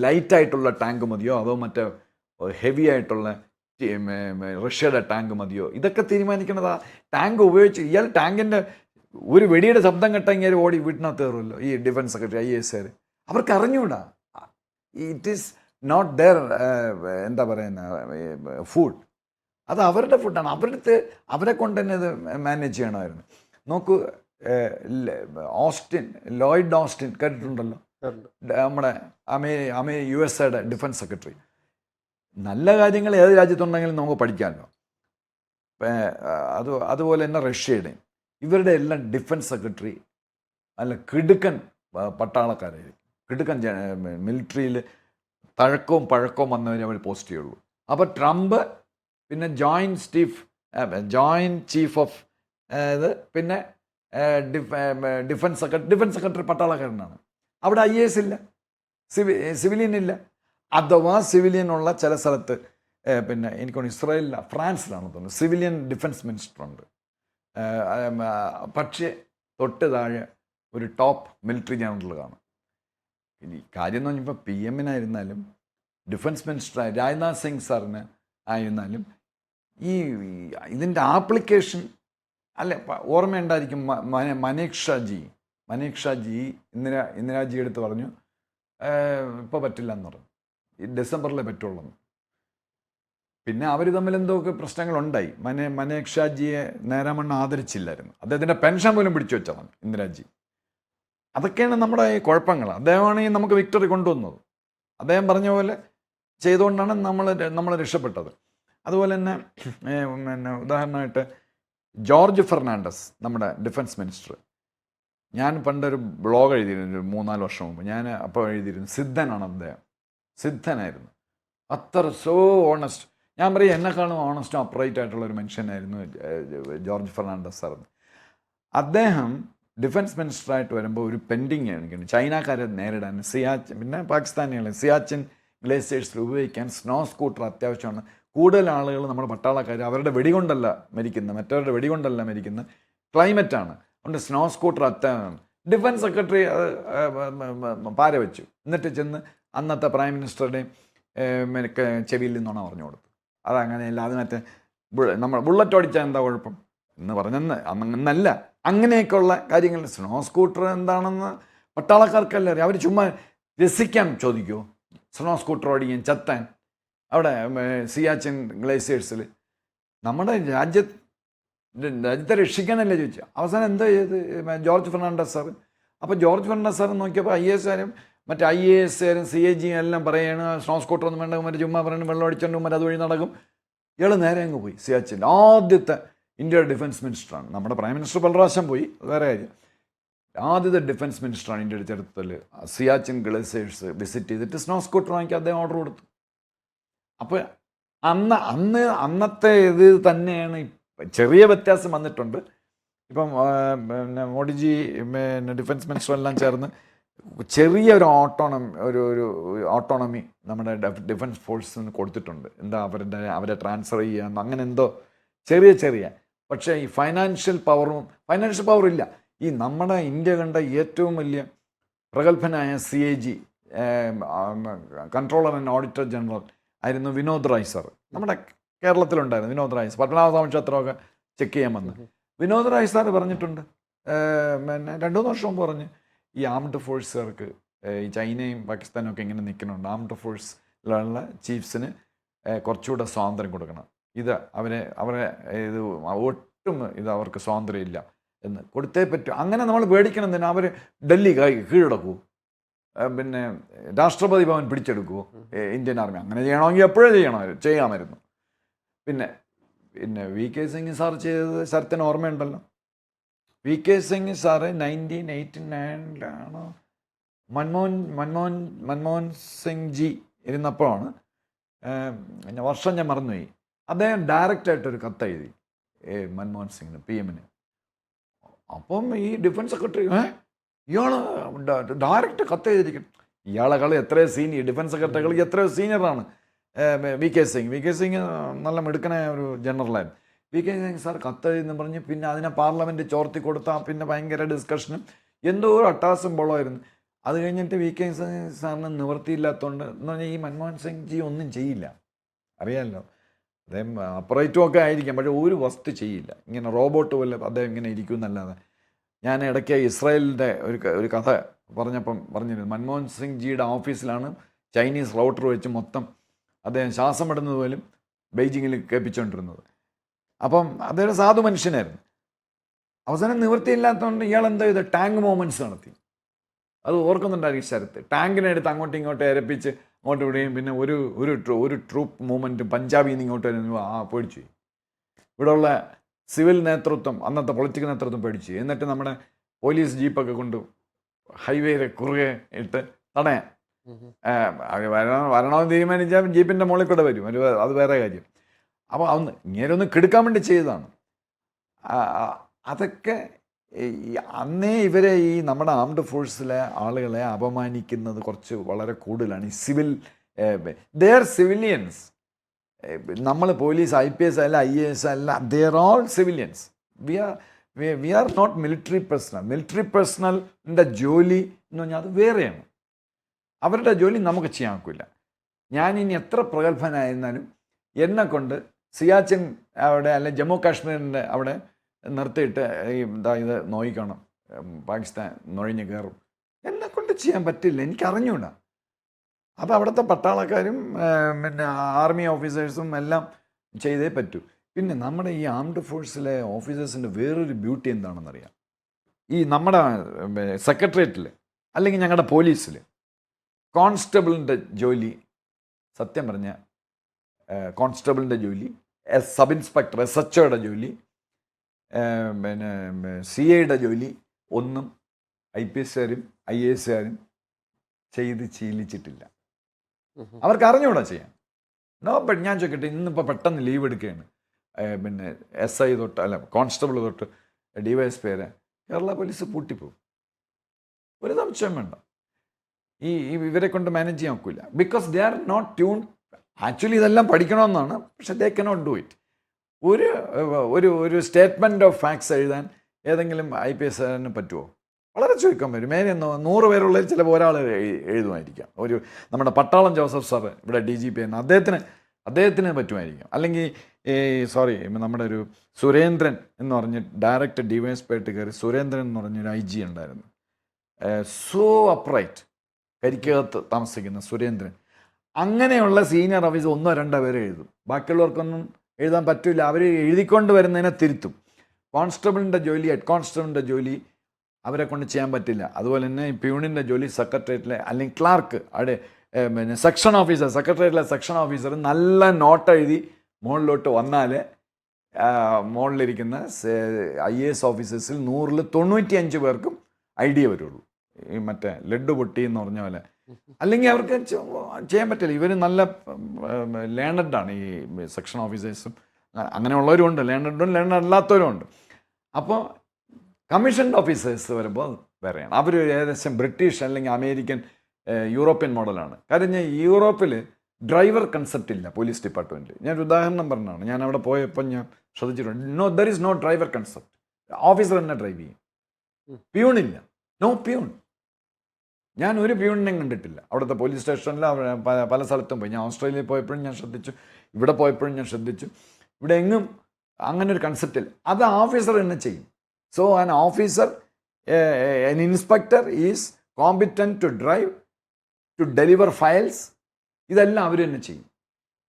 ലൈറ്റായിട്ടുള്ള ടാങ്ക് മതിയോ അതോ മറ്റേ ഹെവി ആയിട്ടുള്ള റഷ്യയുടെ ടാങ്ക് മതിയോ, ഇതൊക്കെ തീരുമാനിക്കണതാ ടാങ്ക് ഉപയോഗിച്ച്. ഇയാൾ ടാങ്കിൻ്റെ ഒരു വെടിയുടെ ശബ്ദം കേട്ടെങ്കിൽ ഓടി വീട്ടിനകത്ത് കയറുമല്ലോ ഈ ഡിഫൻസ് സെക്രട്ടറി IAS-കാർ. അവർക്ക് അറിഞ്ഞൂടാ. ഇറ്റ് ഈസ് നോട്ട് ദെയർ എന്താ പറയുന്ന ഫുഡ്, അത് അവരുടെ ഫുഡാണ്. അവരെ കൊണ്ട് തന്നെ ഇത് മാനേജ് ചെയ്യണമായിരുന്നു. നോക്കൂ, ലോയിഡ് ഓസ്റ്റിൻ കേട്ടിട്ടുണ്ടല്ലോ, നമ്മുടെ USA-യുടെ ഡിഫൻസ് സെക്രട്ടറി. നല്ല കാര്യങ്ങൾ ഏത് രാജ്യത്തുണ്ടെങ്കിലും നമുക്ക് പഠിക്കാമല്ലോ. അതുപോലെ തന്നെ റഷ്യയുടെയും ഇവരുടെ എല്ലാം ഡിഫൻസ് സെക്രട്ടറി നല്ല കിടുക്കൻ പട്ടാളക്കാരായിരിക്കും. കിടുക്കൻ മിലിറ്ററിയിൽ തഴക്കവും പഴക്കവും വന്നവരെ അവർ പോസ്റ്റ് ചെയ്യുള്ളൂ. അപ്പോൾ ട്രംപ് പിന്നെ ജോയിൻറ്റ് ചീഫ് ഓഫ് ഇത് പിന്നെ ഡിഫൻസ് സെക്രട്ടറി പട്ടാളക്കാരനാണ്. അവിടെ IAS ഇല്ല, സിവിലിയൻ ഇല്ല. അഥവാ സിവിലിയൻ ഉള്ള ചില സ്ഥലത്ത്, പിന്നെ എനിക്കൊന്ന് ഇസ്രായേലില്ല, ഫ്രാൻസിലാണ് തോന്നുന്നു, സിവിലിയൻ ഡിഫൻസ് മിനിസ്റ്റർ ഉണ്ട്. പക്ഷേ തൊട്ട് താഴെ ഒരു ടോപ്പ് മിലിറ്ററി ജനറൽ കാണും. ഇനി കാര്യം എന്ന് പറഞ്ഞപ്പോൾ PM-നായിരുന്നാലും ഡിഫൻസ് മിനിസ്റ്റർ രാജ്നാഥ് സിംഗ് സാറിന് ആയിരുന്നാലും ഈ ഇതിൻ്റെ ആപ്ലിക്കേഷൻ അല്ല ഓർമ്മയുണ്ടായിരിക്കും. മനീഷ് ഷാജി ഇന്ദിരാജി എടുത്ത് പറഞ്ഞു ഇപ്പോൾ പറ്റില്ല എന്ന് പറഞ്ഞു, ഈ ഡിസംബറിലേ പറ്റുള്ളൂ. പിന്നെ അവർ തമ്മിൽ എന്തൊക്കെ പ്രശ്നങ്ങളുണ്ടായി. മനീഷ് ഷാജിയെ നേരാമണ്ണം ആദരിച്ചില്ലായിരുന്നു. അദ്ദേഹത്തിൻ്റെ പെൻഷൻ പോലും പിടിച്ചു വെച്ചതാണ് ഇന്ദിരാജി. അതൊക്കെയാണ് നമ്മുടെ ഈ കുഴപ്പങ്ങൾ. അദ്ദേഹമാണ് ഈ നമുക്ക് വിക്ടറി കൊണ്ടുവന്നത്. അദ്ദേഹം പറഞ്ഞ പോലെ ചെയ്തുകൊണ്ടാണ് നമ്മൾ രക്ഷപ്പെട്ടത്. അതുപോലെ തന്നെ ഉദാഹരണമായിട്ട് ജോർജ് ഫെർണാണ്ടസ്, നമ്മുടെ ഡിഫൻസ് മിനിസ്റ്റർ. ഞാൻ പണ്ടൊരു ബ്ലോഗ് എഴുതിയിരുന്നു 3-4 വർഷം മുമ്പ്. ഞാൻ അപ്പോൾ എഴുതിയിരുന്നു സിദ്ധനാണ് അദ്ദേഹം. സിദ്ധനായിരുന്നു, അത്ര സോ ഓണസ്റ്റ്. ഞാൻ പറയും എന്നെക്കാളും ഓണസ്റ്റും അപ്രൈറ്റ് ആയിട്ടുള്ള ഒരു മനുഷ്യനായിരുന്നു ജോർജ് ഫെർണാണ്ടസ് സാർ. അദ്ദേഹം ഡിഫൻസ് മിനിസ്റ്ററായിട്ട് വരുമ്പോൾ ഒരു പെൻഡിങ് ആയിരിക്കണം ചൈനക്കാരെ നേരിടാൻ. പിന്നെ പാകിസ്ഥാനികളെ സിയാച്ചിൻ ഗ്ലേസിയേഴ്സിൽ ഉപയോഗിക്കാൻ സ്നോ സ്കൂട്ടർ അത്യാവശ്യമാണ്. കൂടുതൽ ആളുകൾ നമ്മുടെ പട്ടാളക്കാർ അവരുടെ വെടികൊണ്ടല്ല മരിക്കുന്നത്, മറ്റവരുടെ വെടികൊണ്ടല്ല മരിക്കുന്നത്, ക്ലൈമറ്റാണ്. അതുകൊണ്ട് സ്നോ സ്കൂട്ടർ അത്യാവശ്യമാണ്. ഡിഫൻസ് സെക്രട്ടറി പാര വെച്ചു. എന്നിട്ട് ചെന്ന് അന്നത്തെ പ്രൈം മിനിസ്റ്ററുടെയും ചെവിയിൽ നിന്നാണ് പറഞ്ഞു കൊടുത്തത്. അതങ്ങനെയല്ല, അത് മറ്റേ നമ്മൾ ബുള്ളറ്റ് ഓടിച്ചാൽ എന്താ കുഴപ്പം എന്ന് പറഞ്ഞെന്ന് അന്നല്ല. അങ്ങനെയൊക്കെയുള്ള കാര്യങ്ങൾ. സ്നോ സ്കൂട്ടർ എന്താണെന്ന് പട്ടാളക്കാർക്കല്ല അറിയാം. അവർ ചുമ്മാ രസിക്കാൻ ചോദിക്കുമോ? സ്നോ സ്കൂട്ടർ ഓടിക്കാൻ ചത്താൻ അവിടെ സിയാച്ചിൻ ഗ്ലേസിയേഴ്സിൽ നമ്മുടെ രാജ്യത്തെ രക്ഷിക്കാനല്ലേ ചോദിച്ചു. അവസാനം എന്താ ചെയ്ത് ജോർജ് ഫെർണാണ്ടസ് സാർ. അപ്പോൾ ജോർജ് ഫെർണാണ്ടസ് സാർ നോക്കിയപ്പോൾ IAS-കാരും മറ്റേ IAS-കാരും CAG എല്ലാം പറയുകയാണ് സ്നോ സ്കൂട്ടർ ഒന്നും വേണ്ട, മറ്റേ ചുമ്മാ പറയുന്നത് വെള്ളം അടിച്ചുകൊണ്ട് മറ്റേ അതുവഴി നടക്കും. ഇയാൾ നേരെ അങ്ങ് പോയി സിയാച്ചിൻ. ആദ്യത്തെ ഇന്ത്യയുടെ ഡിഫൻസ് മിനിസ്റ്ററാണ്. നമ്മുടെ പ്രൈം മിനിസ്റ്റർ പല പ്രാവശ്യം പോയി, വേറെ കാര്യം. ആദ്യത്തെ ഡിഫൻസ് മിനിസ്റ്ററാണ് ഇന്ത്യയുടെ ചരിത്രത്തിൽ സിയാച്ചിൻ ഗ്ലേസിയേഴ്സ് വിസിറ്റ് ചെയ്തിട്ട് സ്നോ സ്കൂട്ടർ വാങ്ങിക്കാൻ അദ്ദേഹം ഓർഡർ കൊടുത്തു. അപ്പോൾ അന്നത്തെ ഇത് തന്നെയാണ്. ചെറിയ വ്യത്യാസം വന്നിട്ടുണ്ട്. ഇപ്പം പിന്നെ മോഡിജി പിന്നെ ഡിഫൻസ് മിനിസ്റ്റർ എല്ലാം ചേർന്ന് ചെറിയ ഒരു ഓട്ടോണമി നമ്മുടെ ഡിഫൻസ് ഫോഴ്സിന് കൊടുത്തിട്ടുണ്ട്. എന്താ അവരെ ട്രാൻസ്ഫർ ചെയ്യാൻ അങ്ങനെ എന്തോ ചെറിയ. പക്ഷേ ഈ ഫൈനാൻഷ്യൽ പവർ ഇല്ല. ഈ നമ്മുടെ ഇന്ത്യ കണ്ട ഏറ്റവും വലിയ പ്രഗത്ഭനായ CAG controller and auditor general ആയിരുന്നു വിനോദ് റായ് സാർ. നമ്മുടെ കേരളത്തിലുണ്ടായിരുന്നു വിനോദ് റായ്. പത്മനാഭസ്വാമി ക്ഷേത്രമൊക്കെ ചെക്ക് ചെയ്യാൻ വന്ന് വിനോദ് റായ് സാർ പറഞ്ഞിട്ടുണ്ട്. പിന്നെ 2-3 വർഷം മുമ്പ് പറഞ്ഞ് ഈ ആംഡ് ഫോഴ്സുകാർക്ക് ഈ ചൈനയും പാകിസ്ഥാനും ഒക്കെ ഇങ്ങനെ നിൽക്കുന്നുണ്ട്. ആംഡ് ഫോഴ്സിലുള്ള ചീഫ്സിന് കുറച്ചുകൂടെ സ്വാതന്ത്ര്യം കൊടുക്കണം. അവരെ ഇത് ഒട്ടും അവർക്ക് സ്വാതന്ത്ര്യം ഇല്ല എന്ന് കൊടുത്തേ പറ്റും. അങ്ങനെ നമ്മൾ പേടിക്കണം. തന്നെ അവർ ഡൽഹി കീഴടക്കൂ, പിന്നെ രാഷ്ട്രപതി ഭവൻ പിടിച്ചെടുക്കുമോ ഇന്ത്യൻ ആർമി? അങ്ങനെ ചെയ്യണമെങ്കിൽ എപ്പോഴേ ചെയ്യാമായിരുന്നു. പിന്നെ VK സിംഗ് സാർ ചെയ്തത് ശരത്തിന് ഓർമ്മയുണ്ടല്ലോ. VK സിംഗ് സാറ് 1989-ലാണോ മൻമോഹൻ സിംഗ് ജി ഇരുന്നപ്പോഴാണ്, വർഷം ഞാൻ മറന്നുപോയി. അദ്ദേഹം ഡയറക്റ്റായിട്ടൊരു കത്തെഴുതി മൻമോഹൻ സിംഗിന്, PM-ന്. അപ്പം ഈ ഡിഫൻസ് സെക്രട്ടറി ഇയാൾ ഡയറക്റ്റ് കത്തെഴുതിയിരിക്കണം. ഇയാളെ എത്രയോ സീനിയർ ഡിഫൻസ് സെക്രട്ടറികൾ എത്രയോ സീനിയറാണ് VK സിംഗ് നല്ല മിടുക്കനായ ഒരു ജനറലായിരുന്നു. VK സിംഗ് സാർ കത്തെഴുതെന്ന് പറഞ്ഞ് പിന്നെ അതിനെ പാർലമെൻറ്റ് ചോർത്തി കൊടുത്താൽ പിന്നെ ഭയങ്കര ഡിസ്കഷനും എന്തോ ഒരു അട്ടാസം ബോളമായിരുന്നു. അത് കഴിഞ്ഞിട്ട് VK സാറിന് നിവൃത്തിയില്ലാത്തതുകൊണ്ട് എന്ന് പറഞ്ഞാൽ ഈ മൻമോഹൻ സിംഗ് ജി ഒന്നും ചെയ്യില്ല, അറിയാമല്ലോ. അദ്ദേഹം അപ്പറേറ്റും ഒക്കെ ആയിരിക്കാം, പക്ഷേ ഒരു വസ്തു ചെയ്യില്ല. ഇങ്ങനെ റോബോട്ട് പോലെ അദ്ദേഹം ഇങ്ങനെ ഇരിക്കും എന്നല്ലാതെ. ഞാൻ ഇടയ്ക്ക് ഇസ്രായേലിൻ്റെ ഒരു കഥ പറഞ്ഞപ്പം പറഞ്ഞിരുന്നു, മൻമോഹൻ സിംഗ് ജിയുടെ ഓഫീസിലാണ് ചൈനീസ് റൗട്ടർ വെച്ച് മൊത്തം അദ്ദേഹം ശ്വാസം ഇടുന്നത് പോലും ബെയ്ജിങ്ങിൽ കേൾപ്പിച്ചുകൊണ്ടിരുന്നത്. അപ്പം അദ്ദേഹം സാധു മനുഷ്യനായിരുന്നു. അവസാനം നിവൃത്തിയില്ലാത്തതുകൊണ്ട് ഇയാൾ എന്താ ചെയ്ത് ടാങ്ക് മൂവ്മെൻറ്റ്സ് നടത്തി. അത് ഓർക്കുന്നുണ്ടായിരിക്കും ശരത്ത്. ടാങ്കിനെ എടുത്ത് അങ്ങോട്ടും ഇങ്ങോട്ടും ഇരപ്പിച്ച് അങ്ങോട്ട് വിടുകയും പിന്നെ ഒരു ട്രൂപ്പ് മൂവ്മെൻറ്റ് പഞ്ചാബിൽ നിന്ന് ഇങ്ങോട്ട് പേടിച്ചു. ഇവിടെയുള്ള സിവിൽ നേതൃത്വം, അന്നത്തെ പൊളിറ്റിക്കൽ നേതൃത്വം പേടിച്ചു. എന്നിട്ട് നമ്മുടെ പോലീസ് ജീപ്പൊക്കെ കൊണ്ട് ഹൈവേയിലെ കുറുകെ ഇട്ട് തടയാൻ വരണമെന്ന് തീരുമാനിച്ചാൽ ജീപ്പിൻ്റെ മുകളിൽ കൂടെ വരും, അത് വേറെ കാര്യം. അപ്പോൾ ഇങ്ങനെയൊന്ന് കെടുക്കാൻ വേണ്ടി ചെയ്തതാണ്. അതൊക്കെ അന്നേ ഇവരെ ഈ നമ്മുടെ ആംഡ് ഫോഴ്സിലെ ആളുകളെ അപമാനിക്കുന്നത് കുറച്ച് വളരെ കൂടുതലാണ്. ഈ ദേ ആർ സിവിലിയൻസ്. നമ്മൾ പോലീസ് IPS അല്ല IAS അല്ല, they are all civilians. We are not military personnel. Military പേഴ്സണലിൻ്റെ ജോലി എന്ന് പറഞ്ഞാൽ അത് വേറെയാണ്. അവരുടെ ജോലി നമുക്ക് ചെയ്യാൻ ഒക്കില്ല. ഞാനിനി എത്ര പ്രഗത്ഭനായിരുന്നാലും എന്നെക്കൊണ്ട് സിയാച്ചിൻ അവിടെ അല്ലെങ്കിൽ ജമ്മു കാശ്മീരിൻ്റെ അവിടെ നിർത്തിയിട്ട് ഇത് നോയിക്കണം, പാകിസ്ഥാൻ നുഴഞ്ഞു കയറും, എന്നെക്കൊണ്ട് ചെയ്യാൻ പറ്റില്ല, എനിക്കറിഞ്ഞൂടാ. അത് അവിടുത്തെ പട്ടാളക്കാരും പിന്നെ ആർമി ഓഫീസേഴ്സും എല്ലാം ചെയ്തേ പറ്റൂ. പിന്നെ നമ്മുടെ ഈ ആംഡ് ഫോഴ്സിലെ ഓഫീസേഴ്സിൻ്റെ വേറൊരു ബ്യൂട്ടി എന്താണെന്നറിയാം. ഈ നമ്മുടെ സെക്രട്ടേറിയറ്റിൽ അല്ലെങ്കിൽ ഞങ്ങളുടെ പോലീസിൽ കോൺസ്റ്റബിളിൻ്റെ ജോലി, സത്യം പറഞ്ഞ കോൺസ്റ്റബിളിൻ്റെ ജോലി, സബ് ഇൻസ്പെക്ടർ SHOയുടെ ജോലി, പിന്നെ CAയുടെ ജോലി ഒന്നും IPS-കാരും IAS-കാരും ചെയ്ത് ശീലിച്ചിട്ടില്ല. അവർക്ക് അറിഞ്ഞുകൂടാ ചെയ്യാൻ. ഞാൻ ചോദിക്കട്ടെ, ഇന്നിപ്പോൾ പെട്ടെന്ന് ലീവ് എടുക്കുകയാണ്, പിന്നെ SI തൊട്ട് അല്ല കോൺസ്റ്റബിൾ തൊട്ട് DYSP വരെ കേരള പോലീസ് പൂട്ടിപ്പോകും, ഒരു സംശയം വേണ്ട. ഇവരെ കൊണ്ട് മാനേജ് ചെയ്യാൻ ഒക്കില്ല. Because they are not tune. Actually ഇതെല്ലാം പഠിക്കണമെന്നാണ്, പക്ഷെ ദേ കനോട്ട് ഡു ഇറ്റ്. ഒരു ഒരു ഒരു സ്റ്റേറ്റ്മെൻറ്റ് ഓഫ് ഫാക്ട്സ് എഴുതാൻ ഏതെങ്കിലും IPS പറ്റുമോ? വളരെ ചുരുക്കം വരും. മേലെ 100 പേരുള്ളതിൽ ചിലപ്പോൾ ഒരാൾ എഴുതുമായിരിക്കാം. നമ്മുടെ പട്ടാളം ജോസഫ് സാർ ഇവിടെ DGP ആണ്, അദ്ദേഹത്തിന് പറ്റുമായിരിക്കും. അല്ലെങ്കിൽ നമ്മുടെ ഒരു സുരേന്ദ്രൻ എന്ന് പറഞ്ഞ് ഡയറക്റ്റ് DYSP കയറി സുരേന്ദ്രൻ എന്ന് പറഞ്ഞൊരു IG ഉണ്ടായിരുന്നു. സോ അപ്രൈറ്റ്, കരിക്കകത്ത് താമസിക്കുന്ന സുരേന്ദ്രൻ. അങ്ങനെയുള്ള സീനിയർ ഓഫീസർ 1-2 പേര് എഴുതും, ബാക്കിയുള്ളവർക്കൊന്നും എഴുതാൻ പറ്റില്ല. അവർ എഴുതിക്കൊണ്ട് വരുന്നതിനെ തിരുത്തും. കോൺസ്റ്റബിളിൻ്റെ ജോലി, ഹെഡ് കോൺസ്റ്റബിളിൻ്റെ ജോലി അവരെ കൊണ്ട് ചെയ്യാൻ പറ്റില്ല. അതുപോലെ തന്നെ പ്യൂണിൻ്റെ ജോലി സെക്രട്ടേറിയറ്റിലെ അല്ലെങ്കിൽ ക്ലാർക്ക്, അവിടെ പിന്നെ സെക്ഷൻ ഓഫീസർ, സെക്രട്ടേറിയറ്റിലെ സെക്ഷൻ ഓഫീസർ നല്ല നോട്ട് എഴുതി മുകളിലോട്ട് വന്നാൽ മുകളിലിരിക്കുന്ന IAS ഓഫീസേഴ്സിൽ 100-ൽ 95 പേർക്കും ഐഡിയ വരുള്ളൂ. ഈ മറ്റേ ലഡ്ഡു പൊട്ടി എന്ന് പറഞ്ഞ പോലെ. അല്ലെങ്കിൽ അവർക്ക് ചെയ്യാൻ പറ്റില്ല. ഇവർ നല്ല ലേണഡാണ് ഈ സെക്ഷൻ ഓഫീസേഴ്സും. അങ്ങനെയുള്ളവരും ഉണ്ട്, ലേണഡും ലേണഡ് അല്ലാത്തവരും ഉണ്ട്. അപ്പോൾ കമ്മീഷൻഡ് ഓഫീസേഴ്സ് വരുമ്പോൾ വേറെയാണ്. അവർ ഏകദേശം ബ്രിട്ടീഷ് അല്ലെങ്കിൽ അമേരിക്കൻ, യൂറോപ്യൻ മോഡലാണ്. കാര്യം യൂറോപ്പിൽ ഡ്രൈവർ കൺസെപ്റ്റ് ഇല്ല പോലീസ് ഡിപ്പാർട്ട്മെൻറ്റ്. ഞാനൊരു ഉദാഹരണം പറഞ്ഞാണ്. ഞാൻ അവിടെ പോയപ്പോൾ ഞാൻ ശ്രദ്ധിച്ചിട്ടുണ്ട്, there is no driver concept. Officer തന്നെ ഡ്രൈവ് ചെയ്യും. പ്യൂണില്ല, നോ പ്യൂൺ. ഞാൻ ഒരു പ്യൂണിനെയും കണ്ടിട്ടില്ല അവിടുത്തെ പോലീസ് സ്റ്റേഷനിൽ. പല സ്ഥലത്തും പോയി. ഞാൻ ഓസ്ട്രേലിയയിൽ പോയപ്പോഴും ഞാൻ ശ്രദ്ധിച്ചു, ഇവിടെ പോയപ്പോഴും ഞാൻ ശ്രദ്ധിച്ചു. ഇവിടെ എങ്ങും അങ്ങനെ ഒരു കൺസെപ്റ്റ് ഇല്ല. അത് ഓഫീസർ തന്നെ ചെയ്യും. So an officer, an inspector is competent to drive, to deliver files. ഇതെല്ലാം അവർ തന്നെ ചെയ്യും.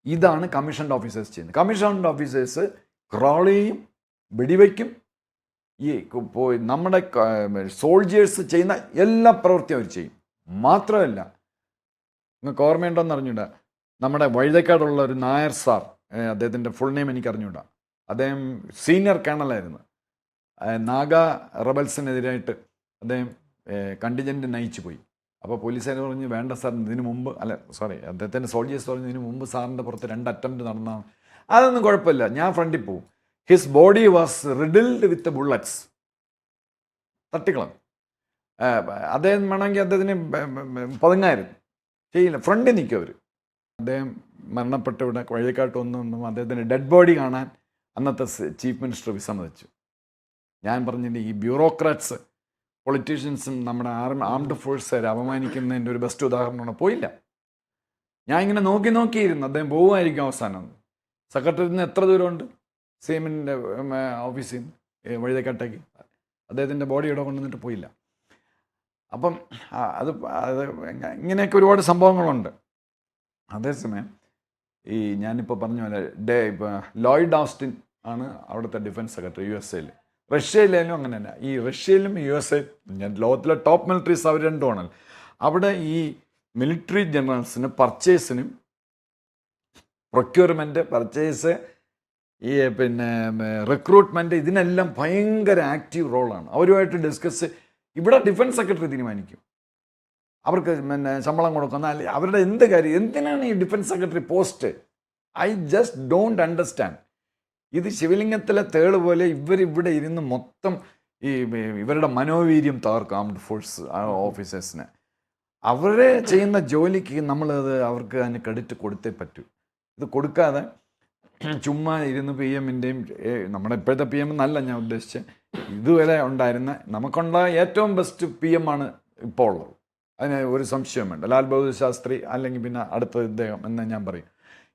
ഇതാണ് കമ്മീഷൻഡ് ഓഫീസേഴ്സ് ചെയ്യുന്നത്. കമ്മീഷൻഡ് ഓഫീസേഴ്സ് ക്രോൾ ചെയ്യും, വെടിവയ്ക്കും. നമ്മുടെ സോൾജേഴ്സ് ചെയ്യുന്ന എല്ലാ പ്രവൃത്തിയും അവർ ചെയ്യും. മാത്രമല്ല, നിങ്ങൾക്ക് ഓർമ്മയുണ്ടോയെന്ന് അറിഞ്ഞൂടാ, നമ്മുടെ വഴുതക്കാടുള്ള ഒരു നായർ സാർ, അദ്ദേഹത്തിൻ്റെ ഫുൾ നെയിം എനിക്ക് അറിഞ്ഞൂടാ. അദ്ദേഹം സീനിയർ കേണലായിരുന്നു. നാഗ റബൽസിനെതിരായിട്ട് അദ്ദേഹം കണ്ടിജൻറ്റ് നയിച്ചു പോയി. അപ്പോൾ പോലീസുകാർ പറഞ്ഞ് വേണ്ട സാർ, അദ്ദേഹത്തിൻ്റെ സോൾജേഴ്സ് പറഞ്ഞു ഇതിന് മുമ്പ് സാറിൻ്റെ പുറത്ത് 2 അറ്റംപ്റ്റ് നടന്നതാണ്. അതൊന്നും കുഴപ്പമില്ല, ഞാൻ ഫ്രണ്ടിൽ പോവും. His body was riddled with bullets. തട്ടിക്കളം. അദ്ദേഹം വേണമെങ്കിൽ അദ്ദേഹത്തിന് പതുങ്ങായിരുന്നു, ചെയ്യില്ല, ഫ്രണ്ടിൽ നിൽക്കും അവർ. അദ്ദേഹം മരണപ്പെട്ട് ഇവിടെ വഴിക്കാട്ട് വന്നു അദ്ദേഹത്തിൻ്റെ ഡെഡ് ബോഡി കാണാൻ അന്നത്തെ ചീഫ് മിനിസ്റ്റർ വിസമ്മതിച്ചു. ഞാൻ പറഞ്ഞിട്ട് ഈ ബ്യൂറോക്രാറ്റ്സ്, പൊളിറ്റീഷ്യൻസും നമ്മുടെ ആംഡ് ഫോഴ്സുകാരെ അപമാനിക്കുന്നതിൻ്റെ ഒരു ബെസ്റ്റ് ഉദാഹരണമാണ്. പോയില്ല. ഞാൻ ഇങ്ങനെ നോക്കിയിരുന്നു, അദ്ദേഹം പോകുമായിരിക്കും അവസാനം. സെക്രട്ടറിയിൽ നിന്ന് എത്ര ദൂരമുണ്ട് സീമിൻ്റെ ഓഫീസിൽ നിന്ന് വഴുതക്കാട്ടേക്ക്? അദ്ദേഹത്തിൻ്റെ ബോഡി ഇവിടെ കൊണ്ടുവന്നിട്ട് പോയില്ല. അപ്പം അത് ഇങ്ങനെയൊക്കെ ഒരുപാട് സംഭവങ്ങളുണ്ട്. അതേസമയം ഈ ഞാനിപ്പോൾ പറഞ്ഞ പോലെ ലോയിഡ് ഓസ്റ്റിൻ ആണ് അവിടുത്തെ ഡിഫൻസ് സെക്രട്ടറി USA. റഷ്യയിലും അങ്ങനെ തന്നെ. ഈ റഷ്യയിലും USA, ലോകത്തിലെ ടോപ്പ് മിലിറ്ററീസ് അവർ രണ്ടുമാണല്ലോ. അവിടെ ഈ മിലിറ്ററി ജനറൽസിന് പർച്ചേസിനും, പ്രൊക്യൂർമെൻറ്റ്, പർച്ചേസ്, ഈ റിക്രൂട്ട്മെൻറ്റ്, ഇതിനെല്ലാം ഭയങ്കര ആക്റ്റീവ് റോളാണ്. അവരുമായിട്ട് ഡിസ്കസ് ഇവിടെ ഡിഫൻസ് സെക്രട്ടറി തീരുമാനിക്കും അവർക്ക് ശമ്പളം കൊടുക്കുന്ന, അവരുടെ എന്ത് കാര്യം. എന്തിനാണ് ഈ defence secretary post? I just don't understand. ഇത് ശിവലിംഗത്തിലെ തേള് പോലെ ഇവരിവിടെ ഇരുന്ന് മൊത്തം ഇവരുടെ മനോവീര്യം തകർക്കും. ആംഡ് ഫോഴ്സ് ഓഫീസേഴ്സിന് അവരെ ചെയ്യുന്ന ജോലിക്ക് നമ്മളത് അവർക്ക് അതിന് ക്രെഡിറ്റ് കൊടുത്തേ പറ്റൂ. ഇത് കൊടുക്കാതെ ചുമ്മാ ഇരുന്ന് PM-ൻ്റെയും നമ്മുടെ ഇപ്പോഴത്തെ PM എന്നല്ല ഞാൻ ഉദ്ദേശിച്ചത്, ഇതുവരെ ഉണ്ടായിരുന്ന നമുക്കുണ്ടായ ഏറ്റവും ബെസ്റ്റ് PM ആണ് ഇപ്പോൾ ഉള്ളത്. അതിന് ഒരു സംശയം വേണ്ട. ലാൽ ബഹദൂർ ശാസ്ത്രി അല്ലെങ്കിൽ പിന്നെ അടുത്ത ഇദ്ദേഹം എന്ന് ഞാൻ പറയും.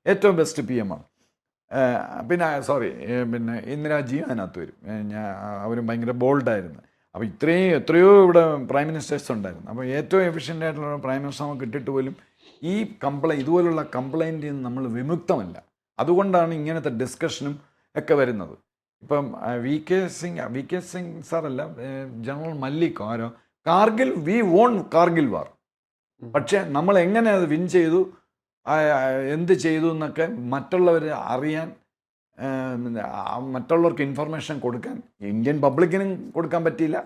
ഏറ്റവും ബെസ്റ്റ് PM ആണ്. പിന്നെ ഇന്ദിരാജിയും അതിനകത്ത് വരും. അവരും ഭയങ്കര ബോൾഡായിരുന്നു. അപ്പോൾ എത്രയോ ഇവിടെ പ്രൈം മിനിസ്റ്റേഴ്സ് ഉണ്ടായിരുന്നു. അപ്പോൾ ഏറ്റവും എഫിഷ്യൻ്റ് ആയിട്ടുള്ള പ്രൈം മിനിസ്റ്റർ നമുക്ക് കിട്ടിയിട്ട് പോലും ഈ ഇതുപോലുള്ള കംപ്ലൈൻറ്റിൽ നിന്ന് നമ്മൾ വിമുക്തമല്ല. അതുകൊണ്ടാണ് ഇങ്ങനത്തെ ഡിസ്കഷനും ഒക്കെ വരുന്നത്. ഇപ്പം വി കെ സിംഗ് സാറല്ല, ജനറൽ മല്ലിക് ആരോ, Kargil we won Kargil war, പക്ഷേ നമ്മൾ എങ്ങനെ അത് വിൻ ചെയ്തു, എന്ത് ചെയ്തു എന്നൊക്കെ മറ്റുള്ളവർ അറിയാൻ, മറ്റുള്ളവർക്ക് ഇൻഫർമേഷൻ കൊടുക്കാൻ ഇന്ത്യൻ പബ്ലിക്കിനും കൊടുക്കാൻ പറ്റിയില്ല,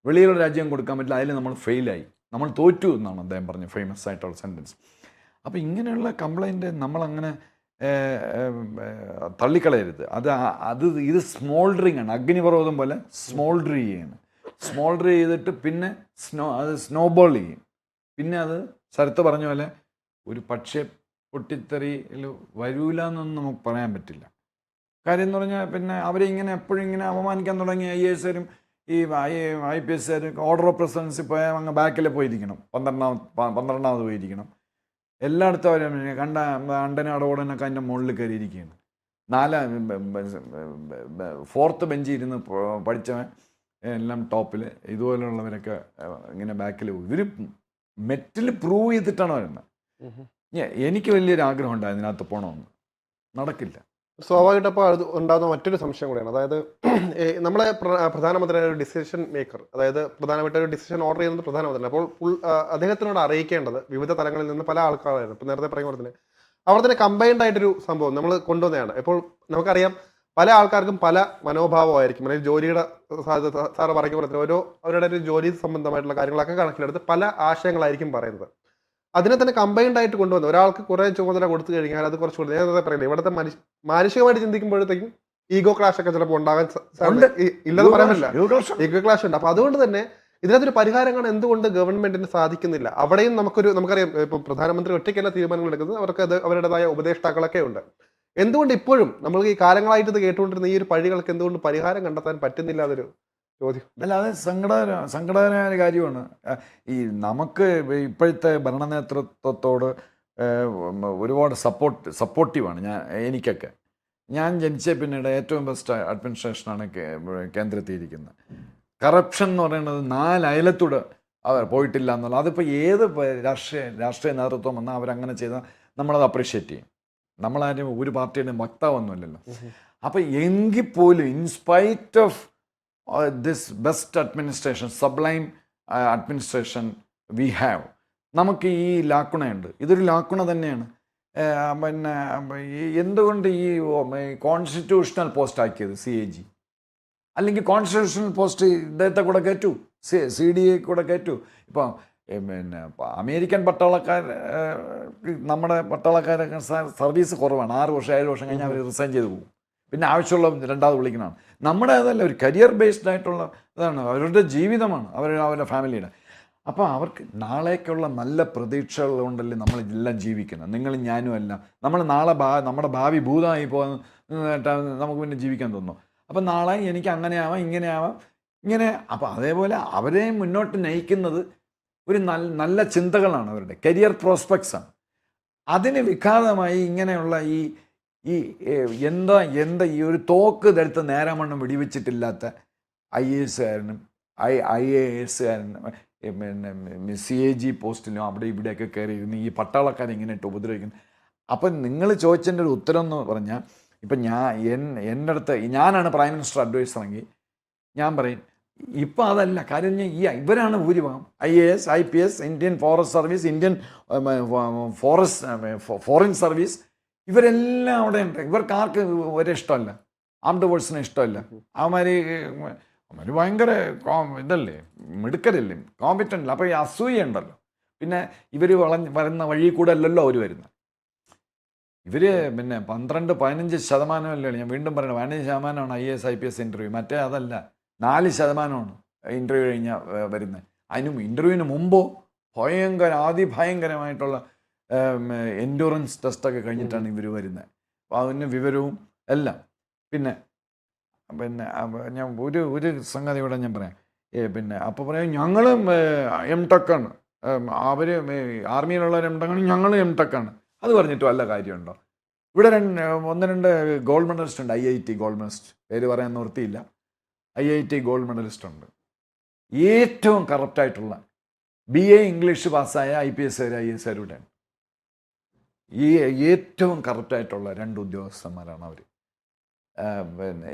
വെളിയിലുള്ള രാജ്യം കൊടുക്കാൻ പറ്റില്ല. അതിൽ നമ്മൾ ഫെയിലായി, നമ്മൾ തോറ്റു എന്നാണ് അദ്ദേഹം പറഞ്ഞ ഫേമസ് ആയിട്ടുള്ള സെൻറ്റൻസ്. അപ്പോൾ ഇങ്ങനെയുള്ള കംപ്ലൈൻറ്റ് നമ്മളങ്ങനെ തള്ളിക്കളയരുത്. ഇത് സ്മോൾഡറിങ് ആണ്. അഗ്നിപർവ്വതം പോലെ സ്മോൾഡർ ചെയ്യാണ്. സ്മോൾഡർ ചെയ്തിട്ട് പിന്നെ സ്നോബോൾ ചെയ്യും. പിന്നെ അത് ശരത്ത് പറഞ്ഞ പോലെ ഒരു പക്ഷേ പൊട്ടിത്തെറിയിൽ വരൂല എന്നൊന്നും നമുക്ക് പറയാൻ പറ്റില്ല. കാര്യം എന്ന് പറഞ്ഞാൽ പിന്നെ അവരെ ഇങ്ങനെ എപ്പോഴും ഇങ്ങനെ അപമാനിക്കാൻ തുടങ്ങി IAS-കാരും ഈ IPS-കാരും ഓർഡർ ഓഫ് പ്രസിഡൻസി പോയാൽ അങ്ങ് ബാക്കിൽ പോയിരിക്കണം, 12ാമത് പോയിരിക്കണം. എല്ലായിടത്തും അവർ കണ്ട അണ്ടനാടോടനൊക്കെ അതിൻ്റെ മുകളിൽ കയറിയിരിക്കുകയാണ്. 4th ബെഞ്ചിൽ ഇരുന്ന് പഠിച്ചവൻ എല്ലാം ടോപ്പിൽ, ഇതുപോലുള്ളവരൊക്കെ ഇങ്ങനെ ബാക്കിൽ പോകും. ഇവർ മെറ്റിൽ പ്രൂവ് ചെയ്തിട്ടാണ് വരുന്നത്. എനിക്ക് വലിയൊരു ആഗ്രഹം ഉണ്ട് അതിനകത്ത് പോകണമെന്ന്, നടക്കില്ല. സ്വാഭാവികമായിട്ട് അപ്പോൾ അത് ഉണ്ടാകുന്ന മറ്റൊരു സംശയം കൂടിയാണ്. അതായത് നമ്മളെ പ്രധാനമന്ത്രി ഒരു ഡിസിഷൻ മേക്കർ, അതായത് പ്രധാനമായിട്ട് ഒരു ഡിസിഷൻ ഓർഡർ ചെയ്യുന്നത് പ്രധാനമന്ത്രി. അപ്പോൾ അദ്ദേഹത്തിനോട് അറിയിക്കേണ്ടത് വിവിധ തലങ്ങളിൽ നിന്ന് പല ആൾക്കാരായിരുന്നു. ഇപ്പം നേരത്തെ പറയുന്ന പോലെ തന്നെ അവിടെ തന്നെ കമ്പൈൻഡ് ആയിട്ടൊരു സംഭവം നമ്മൾ കൊണ്ടുവന്നതാണ്. ഇപ്പോൾ നമുക്കറിയാം പല ആൾക്കാർക്കും പല മനോഭാവമായിരിക്കും, അല്ലെങ്കിൽ ജോലിയുടെ സാറ് പറയുന്ന പോലെ തന്നെ ഓരോ അവരുടെ ഒരു ജോലി സംബന്ധമായിട്ടുള്ള കാര്യങ്ങളൊക്കെ കണക്കിലെടുത്ത് പല ആശയങ്ങളായിരിക്കും പറയുന്നത്. അതിനെ തന്നെ കമ്പൈൻഡ് ആയിട്ട് കൊണ്ടുവന്നു ഒരാൾക്ക് കുറെ ചുമതല കൊടുത്തു കഴിഞ്ഞാൽ അത് കുറച്ച് നേരത്തെ പറയുന്നത് ഇവിടുത്തെ മാനുഷികമായിട്ട് ചിന്തിക്കുമ്പോഴത്തേക്കും ഈഗോ ക്ലാഷ് ഒക്കെ ചിലപ്പോൾ ഉണ്ടാകാൻ ഇല്ലെന്ന് പറയാൻ പറ്റില്ല. ഈഗോ ക്ലാഷ് ഉണ്ട്. അപ്പൊ അതുകൊണ്ട് തന്നെ ഇതിനകത്തൊരു പരിഹാരം കാണാൻ എന്തുകൊണ്ട് ഗവൺമെന്റിന് സാധിക്കുന്നില്ല? അവിടെയും നമുക്കറിയാം, ഇപ്പൊ പ്രധാനമന്ത്രി ഒറ്റയ്ക്കല്ല തീരുമാനങ്ങൾ എടുക്കുന്നത്, അവർക്ക് അത് അവരുടേതായ ഉപദേഷ്ടാക്കളൊക്കെ ഉണ്ട്. എന്തുകൊണ്ട് ഇപ്പോഴും നമ്മൾ ഈ കാലങ്ങളായിട്ട് ഇത് കേട്ടുകൊണ്ടിരുന്ന ഈ ഒരു പഴികൾക്ക് എന്തുകൊണ്ട് പരിഹാരം കണ്ടെത്താൻ പറ്റുന്നില്ല? അതൊരു ചോദ്യം. അല്ല, അത് സങ്കടകരമായ കാര്യമാണ്. ഈ നമുക്ക് ഇപ്പോഴത്തെ ഭരണനേതൃത്വത്തോട് ഒരുപാട് സപ്പോർട്ടീവാണ് എനിക്കൊക്കെ. ഞാൻ ജനിച്ച പിന്നീട് ഏറ്റവും ബെസ്റ്റ് അഡ്മിനിസ്ട്രേഷനാണ് കേന്ദ്രത്തിയിരിക്കുന്നത്. കറപ്ഷൻ എന്ന് പറയുന്നത് 4 അയലത്തൂടെ അവർ പോയിട്ടില്ല എന്നുള്ള, അതിപ്പോൾ ഏത് രാഷ്ട്രീയ നേതൃത്വം വന്നാൽ അവരങ്ങനെ ചെയ്താൽ നമ്മളത് അപ്രീഷിയേറ്റ് ചെയ്യും. നമ്മളാരും ഒരു പാർട്ടിയുടെയും വക്താവൊന്നുമില്ലല്ലോ. അപ്പം എങ്കിൽ പോലും in spite of this best administration, sublime administration we have, നമുക്ക് ഈ ലാക്കുണയുണ്ട്. ഇതൊരു ലാക്കുണ തന്നെയാണ്. പിന്നെ എന്തുകൊണ്ട് ഈ കോൺസ്റ്റിറ്റ്യൂഷണൽ പോസ്റ്റ് ആക്കിയത് CAG? അല്ലെങ്കിൽ കോൺസ്റ്റിറ്റ്യൂഷണൽ പോസ്റ്റ് ഇദ്ദേഹത്തെ കൂടെ കയറ്റു, CDA കൂടെ കയറ്റു. ഇപ്പം പിന്നെ അമേരിക്കൻ പട്ടാളക്കാർ, നമ്മുടെ പട്ടാളക്കാരൊക്കെ സർവീസ് കുറവാണ്. 6 വർഷം 7 വർഷം കഴിഞ്ഞാൽ അവർ റിസൈൻ ചെയ്ത് പോകും. പിന്നെ ആവശ്യമുള്ള 2ാമത് വിളിക്കുന്നതാണ്. നമ്മുടെ അതല്ല, ഒരു കരിയർ ബേസ്ഡ് ആയിട്ടുള്ള ഇതാണ്, അവരുടെ ജീവിതമാണ്, അവരുടെ ഫാമിലിയുടെ. അപ്പോൾ അവർക്ക് നാളേക്കുള്ള നല്ല പ്രതീക്ഷകൾ കൊണ്ടല്ലേ നമ്മൾ ഇതെല്ലാം ജീവിക്കുന്നത്. നിങ്ങളും ഞാനും അല്ല. നമ്മൾ നാളെ നമ്മുടെ ഭാവി ഭൂതമായി പോകുന്നിട്ട് നമുക്ക് പിന്നെ ജീവിക്കാൻ തോന്നുന്നു. അപ്പം നാളെ എനിക്ക് അങ്ങനെ ആവാം, ഇങ്ങനെ ആവാം, ഇങ്ങനെ. അപ്പോൾ അതേപോലെ അവരെ മുന്നോട്ട് നയിക്കുന്നത് ഒരു നല്ല ചിന്തകളാണ്, അവരുടെ കരിയർ പ്രോസ്പെക്ട്സാണ്. അതിന് വിഘാതമായി ഇങ്ങനെയുള്ള ഈ എന്താ ഈ ഒരു തോക്ക് ഇതെടുത്ത് നേരാമണ്ണം വെടിവെച്ചിട്ടില്ലാത്ത IAS-കാരനും IAS-കാരനും പിന്നെ CAG പോസ്റ്റിലും അവിടെ ഇവിടെയൊക്കെ കയറിയിരുന്ന് ഈ പട്ടാളക്കാരെ ഇങ്ങനെ ഇട്ട് ഉപദ്രവിക്കുന്നു. അപ്പം നിങ്ങൾ ചോദിച്ചതിൻ്റെ ഒരു ഉത്തരം എന്ന് പറഞ്ഞാൽ, ഇപ്പം എൻ്റെ അടുത്ത് ഞാനാണ് പ്രൈം മിനിസ്റ്റർ അഡ്വൈസറെങ്കിൽ ഞാൻ പറയും ഇപ്പം അതല്ല കാര്യം. ഇവരാണ് ഭൂരിഭാഗം. IAS IPS, Indian forest service, Indian foreign service, ഇവരെല്ലാം അവിടെ ഉണ്ട്. ഇവർക്ക് ആർക്ക് ഒരിഷ്ടമല്ല, ആംഡ് ഫോഴ്സിന് ഇഷ്ടമല്ല. അവന്മാർ ഭയങ്കര ഇതല്ലേ, മിടുക്കരല്ലേ, കോമ്പറ്റൻ്റ്. അപ്പോൾ ഈ അസൂയ ഉണ്ടല്ലോ. പിന്നെ ഇവർ വരുന്ന വഴി കൂടെ അല്ലല്ലോ അവർ വരുന്നത്. ഇവർ പിന്നെ 12-15% ഞാൻ വീണ്ടും പറയണം, 15% IAS IPS ഇൻ്റർവ്യൂ. മറ്റേ അതല്ല, 4% ഇൻ്റർവ്യൂ കഴിഞ്ഞാൽ വരുന്നത്. അതിനും ഇൻ്റർവ്യൂവിന് മുമ്പോ അതിഭയങ്കരമായിട്ടുള്ള എൻഡ്യൂറൻസ് ടെസ്റ്റൊക്കെ കഴിഞ്ഞിട്ടാണ് ഇവർ വരുന്നത്. അപ്പോൾ അതിന് വിവരവും എല്ലാം. പിന്നെ ഞാൻ ഒരു സംഗതി ഇവിടെ ഞാൻ പറയാം. പിന്നെ അപ്പോൾ പറയാം ഞങ്ങളും M.Tech ആണ്, അവർ ആർമിയിലുള്ളവർ M.Tech ആണ്, ഞങ്ങളും M.Tech ആണ്. അത് പറഞ്ഞിട്ട് വല്ല കാര്യമുണ്ടോ? ഇവിടെ 1-2 ഗോൾഡ് മെഡലിസ്റ്റ് ഉണ്ട്. IIT ഗോൾഡ് മെഡലിസ്റ്റ്, പേര് പറയാൻ നിവൃത്തിയില്ല. IIT ഗോൾഡ് മെഡലിസ്റ്റ് ഉണ്ട്. ഏറ്റവും കറപ്റ്റായിട്ടുള്ള BA ഇംഗ്ലീഷ് പാസ്സായ IPS-കാർ IAS-കാരുടെയാണ്. ഏറ്റവും കറപ്റ്റായിട്ടുള്ള 2 ഉദ്യോഗസ്ഥന്മാരാണ് അവർ. പിന്നെ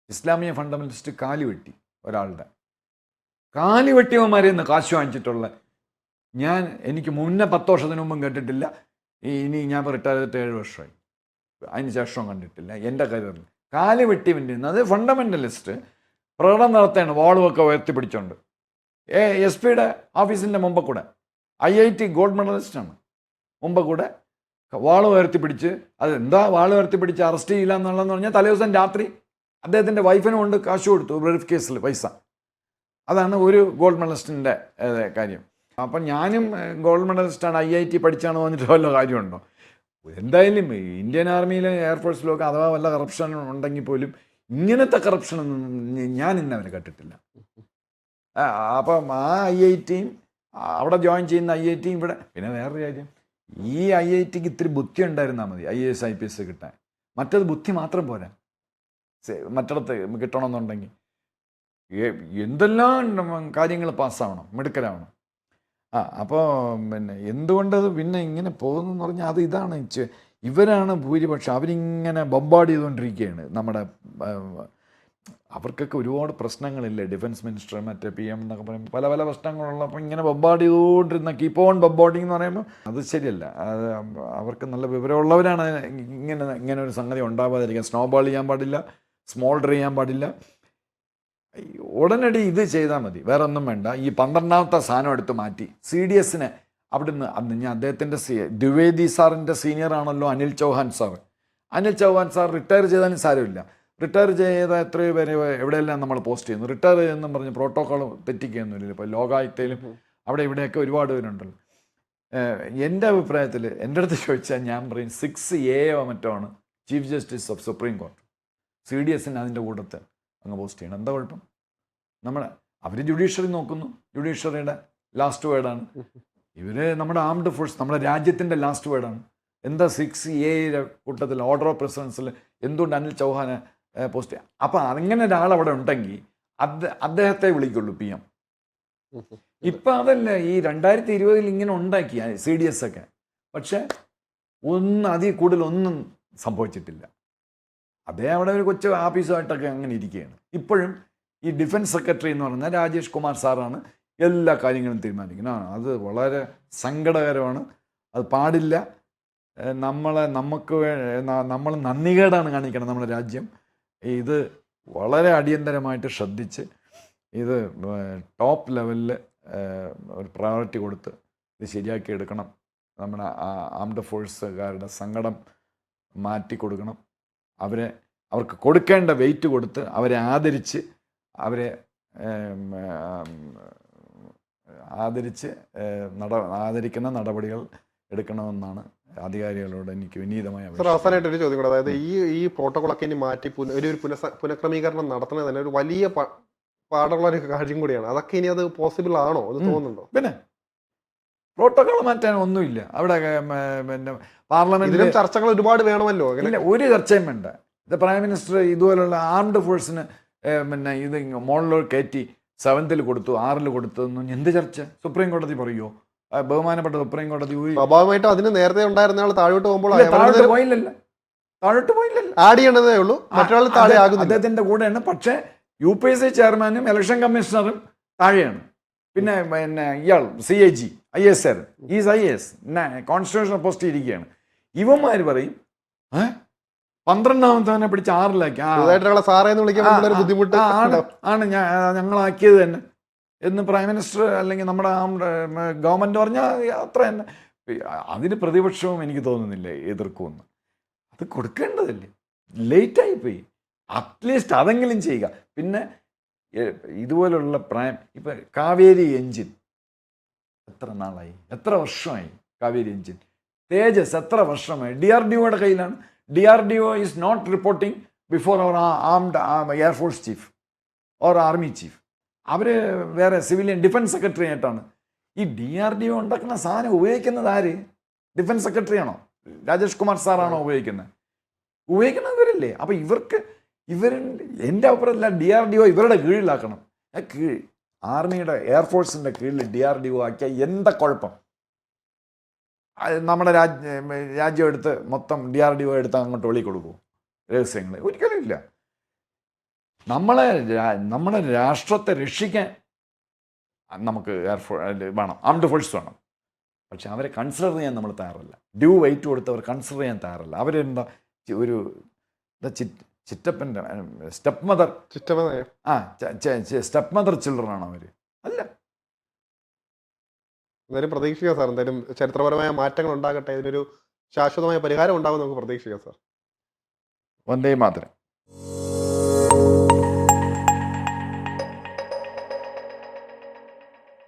ഇസ്ലാമിയ ഫണ്ടമെന്റലിസ്റ്റ് കാലുവെട്ടി, ഒരാളുടെ കാലുവെട്ടിയവന്മാരെ നിന്ന് കാശ് വാങ്ങിച്ചിട്ടുള്ള എനിക്ക് മുന്നേ 10 വർഷത്തിന് മുമ്പും കേട്ടിട്ടില്ല. ഇനി ഞാൻ റിട്ടയർ ചെയ്തിട്ട് 7 വർഷമായി, അതിന് ശേഷവും കണ്ടിട്ടില്ല എൻ്റെ കരിയറിൽ. കാലുവെട്ടിയവൻ്റെ അത് ഫണ്ടമെന്റലിസ്റ്റ് പ്രകടനം നടത്തുകയാണ്, വാളുമൊക്കെ ഉയർത്തിപ്പിടിച്ചുകൊണ്ട്. SP-യുടെ ഓഫീസിൻ്റെ മുമ്പ് കൂടെ IIT ഗോൾഡ് മെഡലിസ്റ്റാണ്. മുമ്പ് കൂടെ വാള് ഉയർത്തിപ്പിടിച്ച്, അതെന്താ വാള് ഉയർത്തിപ്പിടിച്ച് അറസ്റ്റ് ചെയ്യില്ല എന്നുള്ളതെന്ന് പറഞ്ഞാൽ തലേദിവസം രാത്രി അദ്ദേഹത്തിൻ്റെ വൈഫിനും കൊണ്ട് കാശ് കൊടുത്തു ബ്രീഫ് കേസിൽ പൈസ. അതാണ് ഒരു ഗോൾഡ് മെഡലിസ്റ്റിൻ്റെ കാര്യം. അപ്പം ഞാനും ഗോൾഡ് മെഡലിസ്റ്റാണ്, IIT പഠിച്ചാണ് വന്നിട്ട് വല്ല കാര്യമുണ്ടോ? എന്തായാലും ഇന്ത്യൻ ആർമിയിലും എയർഫോഴ്സിലും ഒക്കെ അഥവാ വല്ല കറപ്ഷൻ ഉണ്ടെങ്കിൽ പോലും ഇങ്ങനത്തെ കറപ്ഷനൊന്നും ഞാൻ ഇന്നവരെ കണ്ടിട്ടില്ല. അപ്പം ആ IITയും അവിടെ ജോയിൻ ചെയ്യുന്ന IITയും ഇവിടെ, പിന്നെ വേറൊരു കാര്യം, ഈ IITക്ക് ഇത്തിരി ബുദ്ധി ഉണ്ടായിരുന്നാൽ മതി IAS IPS കിട്ടാൻ. മറ്റത് ബുദ്ധി മാത്രം പോരാ, മറ്റിടത്ത് കിട്ടണമെന്നുണ്ടെങ്കിൽ എന്തെല്ലാം കാര്യങ്ങൾ പാസ്സാവണം, മിടുക്കലാവണം. അപ്പോൾ പിന്നെ എന്തുകൊണ്ട് പിന്നെ ഇങ്ങനെ പോകുന്നതെന്ന് പറഞ്ഞാൽ അത് ഇതാണ്, ഇവരാണ് ഭൂരിപക്ഷം. അവരിങ്ങനെ ബൊമ്പാർഡ് ചെയ്തുകൊണ്ടിരിക്കുകയാണ് നമ്മുടെ. അവർക്കൊക്കെ ഒരുപാട് പ്രശ്നങ്ങളില്ലേ, ഡിഫൻസ് മിനിസ്റ്റർ മറ്റേ PM എന്നൊക്കെ പറയുമ്പോൾ പല പല പ്രശ്നങ്ങളുള്ളപ്പോൾ ഇങ്ങനെ ബൊമ്പാർഡ് ചെയ്തുകൊണ്ടിരുന്ന കീപ്പ് ഓൺ ബൊമ്പാർഡിങ് എന്ന് പറയുമ്പോൾ അത് ശരിയല്ല. അത് അവർക്ക് നല്ല വിവരമുള്ളവരാണ് ഇങ്ങനെ ഒരു സംഗതി ഉണ്ടാവാതിരിക്കാൻ. സ്നോബോൾ ചെയ്യാൻ പാടില്ല, സ്മോൾഡർ ചെയ്യാൻ പാടില്ല. ഉടനടി ഇത് ചെയ്താൽ മതി, വേറെ ഒന്നും വേണ്ട. ഈ 12ാമത്തെ സാധനം എടുത്ത് മാറ്റി CDSനെ അവിടുന്ന്, അന്ന് ഞാൻ അദ്ദേഹത്തിൻ്റെ ദ്വിവേദി സാറിൻ്റെ സീനിയറാണല്ലോ Anil Chauhan sir. Anil Chauhan sir retire ചെയ്താലും സാരമില്ല. റിട്ടയർ ചെയ്ത എത്രയോ പേര് എവിടെയെല്ലാം നമ്മൾ പോസ്റ്റ് ചെയ്യുന്നു. റിട്ടയർ ചെയ്യുമെന്നും പറഞ്ഞ് പ്രോട്ടോക്കോൾ തെറ്റിക്കുകയൊന്നുമില്ല. ഇപ്പോൾ ലോകായുക്തയിലും അവിടെ ഇവിടെയൊക്കെ ഒരുപാട് പേരുണ്ടല്ലോ. എൻ്റെ അഭിപ്രായത്തിൽ എൻ്റെ അടുത്ത് ചോദിച്ചാൽ ഞാൻ പറയും 6A മറ്റോ ആണ് chief justice of supreme court. CDSന് അതിൻ്റെ കൂട്ടത്തിൽ അങ്ങ് പോസ്റ്റ് ചെയ്യണം. എന്താ കുഴപ്പം? അവർ ജുഡീഷ്യറി നോക്കുന്നു, ജുഡീഷ്യറിയുടെ ലാസ്റ്റ് വേർഡാണ്. ഇവർ നമ്മുടെ ആംഡ് ഫോഴ്സ്, നമ്മുടെ രാജ്യത്തിൻ്റെ ലാസ്റ്റ് വേർഡാണ്. എന്താ 6A കൂട്ടത്തിൽ ഓർഡർ ഓഫ് പ്രസിഡൻസിൽ എന്തുകൊണ്ട് അനിൽ ചൗഹാനെ പോസ്റ്റ് ചെയ്യാം? അപ്പം അങ്ങനെ ഒരാളവിടെ ഉണ്ടെങ്കിൽ അദ്ദേഹത്തെ വിളിക്കുള്ളൂ PM. ഇപ്പം അതല്ല, ഈ 2020 ഇങ്ങനെ ഉണ്ടാക്കിയ CDS ഒക്കെ, പക്ഷെ അതിൽ കൂടുതലൊന്നും സംഭവിച്ചിട്ടില്ല. അതേ അവിടെ ഒരു കൊച്ചു ആഫീസുമായിട്ടൊക്കെ അങ്ങനെ ഇരിക്കുകയാണ്. ഇപ്പോഴും ഈ ഡിഫൻസ് സെക്രട്ടറി എന്ന് പറയുന്ന രാജേഷ് കുമാർ സാറാണ് എല്ലാ കാര്യങ്ങളും തീരുമാനിക്കുന്നത്. അത് വളരെ സങ്കടകരമാണ്, അത് പാടില്ല. നമ്മൾ നന്ദികേടാണ് കാണിക്കണം നമ്മുടെ രാജ്യം. ഇത് വളരെ അടിയന്തരമായിട്ട് ശ്രദ്ധിച്ച് ഇത് ടോപ്പ് ലെവലിൽ ഒരു പ്രയോറിറ്റി കൊടുത്ത് ഇത് ശരിയാക്കി എടുക്കണം. നമ്മുടെ ആംഡ് ഫോഴ്സുകാരുടെ സങ്കടം മാറ്റി കൊടുക്കണം. അവർക്ക് കൊടുക്കേണ്ട വെയിറ്റ് കൊടുത്ത് അവരെ ആദരിച്ച് ആദരിക്കുന്ന നടപടികൾ എടുക്കണമെന്നാണ് അധികാരികളോട് എനിക്ക് വിനീതമായ. അവസാനമായിട്ട് ഒരു ചോദ്യം കൂടെ, അതായത് ഈ പ്രോട്ടോകോളൊക്കെ ഇനി മാറ്റി ഒരു പുനഃക്രമീകരണം നടത്തുന്നത് തന്നെ ഒരു വലിയ പാടുള്ള ഒരു കാര്യം കൂടിയാണ്. അതൊക്കെ ഇനി അത് പോസിബിൾ ആണോ എന്ന് തോന്നുന്നുണ്ടോ? പിന്നെ പ്രോട്ടോകോൾ മാറ്റാൻ ഒന്നുമില്ല. അവിടെ പിന്നെ പാർലമെന്റിലും ചർച്ചകൾ ഒരുപാട് വേണമല്ലോ. ഇല്ല, ഒരു ചർച്ചയും വേണ്ട. ഇത് പ്രൈം മിനിസ്റ്റർ ഇതുപോലുള്ള ആംഡ് ഫോഴ്സിന് പിന്നെ ഇത് മോളിലോട്ട് കയറ്റി 7th കൊടുത്തു, 6 കൊടുത്തു എന്നൊന്നും എന്ത് ചർച്ച സുപ്രീം കോടതി പറയുമോ? ബഹുമാനപ്പെട്ട സുപ്രീം കോടതി സ്വാഭാവികമായിട്ടും അതിന് നേരത്തെ ഉണ്ടായിരുന്ന ആൾ താഴോട്ട് പോകുമ്പോൾ താഴോട്ട് പോയില്ലല്ലോ, ആഡ് ചെയ്യണതേ ഉള്ളൂ, മറ്റൊരാൾ താഴെ ആകും, അദ്ദേഹത്തിന്റെ കൂടെയാണ്. പക്ഷേ UPSC ചെയർമാനും ഇലക്ഷൻ കമ്മീഷണറും താഴെയാണ്. പിന്നെ ഇയാൾ CAG IAS is IAS constitutional post ഇരിക്കുകയാണ്. ഇവന്മാർ പറയും 12ാമത്തവനെ പിടിച്ച് 6ലാക്കി. ബുദ്ധിമുട്ട് ആണ് ഞങ്ങളാക്കിയത് തന്നെ എന്ന് പ്രൈം മിനിസ്റ്റർ അല്ലെങ്കിൽ നമ്മുടെ ഗവൺമെൻറ് പറഞ്ഞാൽ അത്ര തന്നെ. അതിന് പ്രതിപക്ഷവും എനിക്ക് തോന്നുന്നില്ല എതിർക്കുമെന്ന്. അത് കൊടുക്കേണ്ടതല്ലേ, ലേറ്റായിപ്പോയി. അറ്റ്ലീസ്റ്റ് അതെങ്കിലും ചെയ്യുക. പിന്നെ ഇതുപോലുള്ള ഇപ്പം കാവേരി എൻജിൻ എത്ര നാളായി, എത്ര വർഷമായി കാവേരി എൻജിൻ? തേജസ് എത്ര വർഷമായി? DRDOയുടെ കയ്യിലാണ്. DRDO is not reporting before അവർ armed air force chief or army chief. അവർ വേറെ സിവിലിയൻ ഡിഫൻസ് സെക്രട്ടറി ആയിട്ടാണ്. ഈ DRDO ഉണ്ടാക്കുന്ന സാധനം ഉപയോഗിക്കുന്നത് ആര്? ഡിഫൻസ് സെക്രട്ടറി ആണോ? രാജേഷ് കുമാർ സാറാണോ ഉപയോഗിക്കുന്നത്? ഉപയോഗിക്കുന്നവരല്ലേ. അപ്പോൾ എൻ്റെ അഭിപ്രായത്തില്ല, DRDO ഇവരുടെ കീഴിലാക്കണം. ആർമിയുടെ എയർഫോഴ്സിൻ്റെ കീഴിൽ DRDO ആക്കിയാൽ എന്താ കുഴപ്പം? നമ്മുടെ രാജ്യം എടുത്ത് മൊത്തം DRDO എടുത്ത് അങ്ങോട്ട് വെളി കൊടുക്കുമോ രഹസ്യങ്ങൾ? ഒരിക്കലും ഇല്ല. നമ്മുടെ രാഷ്ട്രത്തെ രക്ഷിക്കാൻ നമുക്ക് വേണം, ആംഡ് ഫോഴ്സ് വേണം. പക്ഷെ അവരെ കൺസിഡർ ചെയ്യാൻ നമ്മൾ തയ്യാറല്ല. ഡ്യൂ വെയിറ്റ് കൊടുത്ത് അവർ കൺസിഡർ ചെയ്യാൻ തയ്യാറല്ല. അവരെന്താ ഒരു ചിറ്റപ്പൻ്റെ സ്റ്റെപ്പ് മദർ ചിൽഡ്രൻ ആണോ അവർ? അല്ല. എന്തായാലും പ്രതീക്ഷിക്കാം സാർ, എന്തായാലും ചരിത്രപരമായ മാറ്റങ്ങൾ ഉണ്ടാകട്ടെ, ഇതിനൊരു ശാശ്വതമായ പരിഹാരം ഉണ്ടാകും നമുക്ക് പ്രതീക്ഷിക്കാം സാർ. വന്ദേ മാതരം.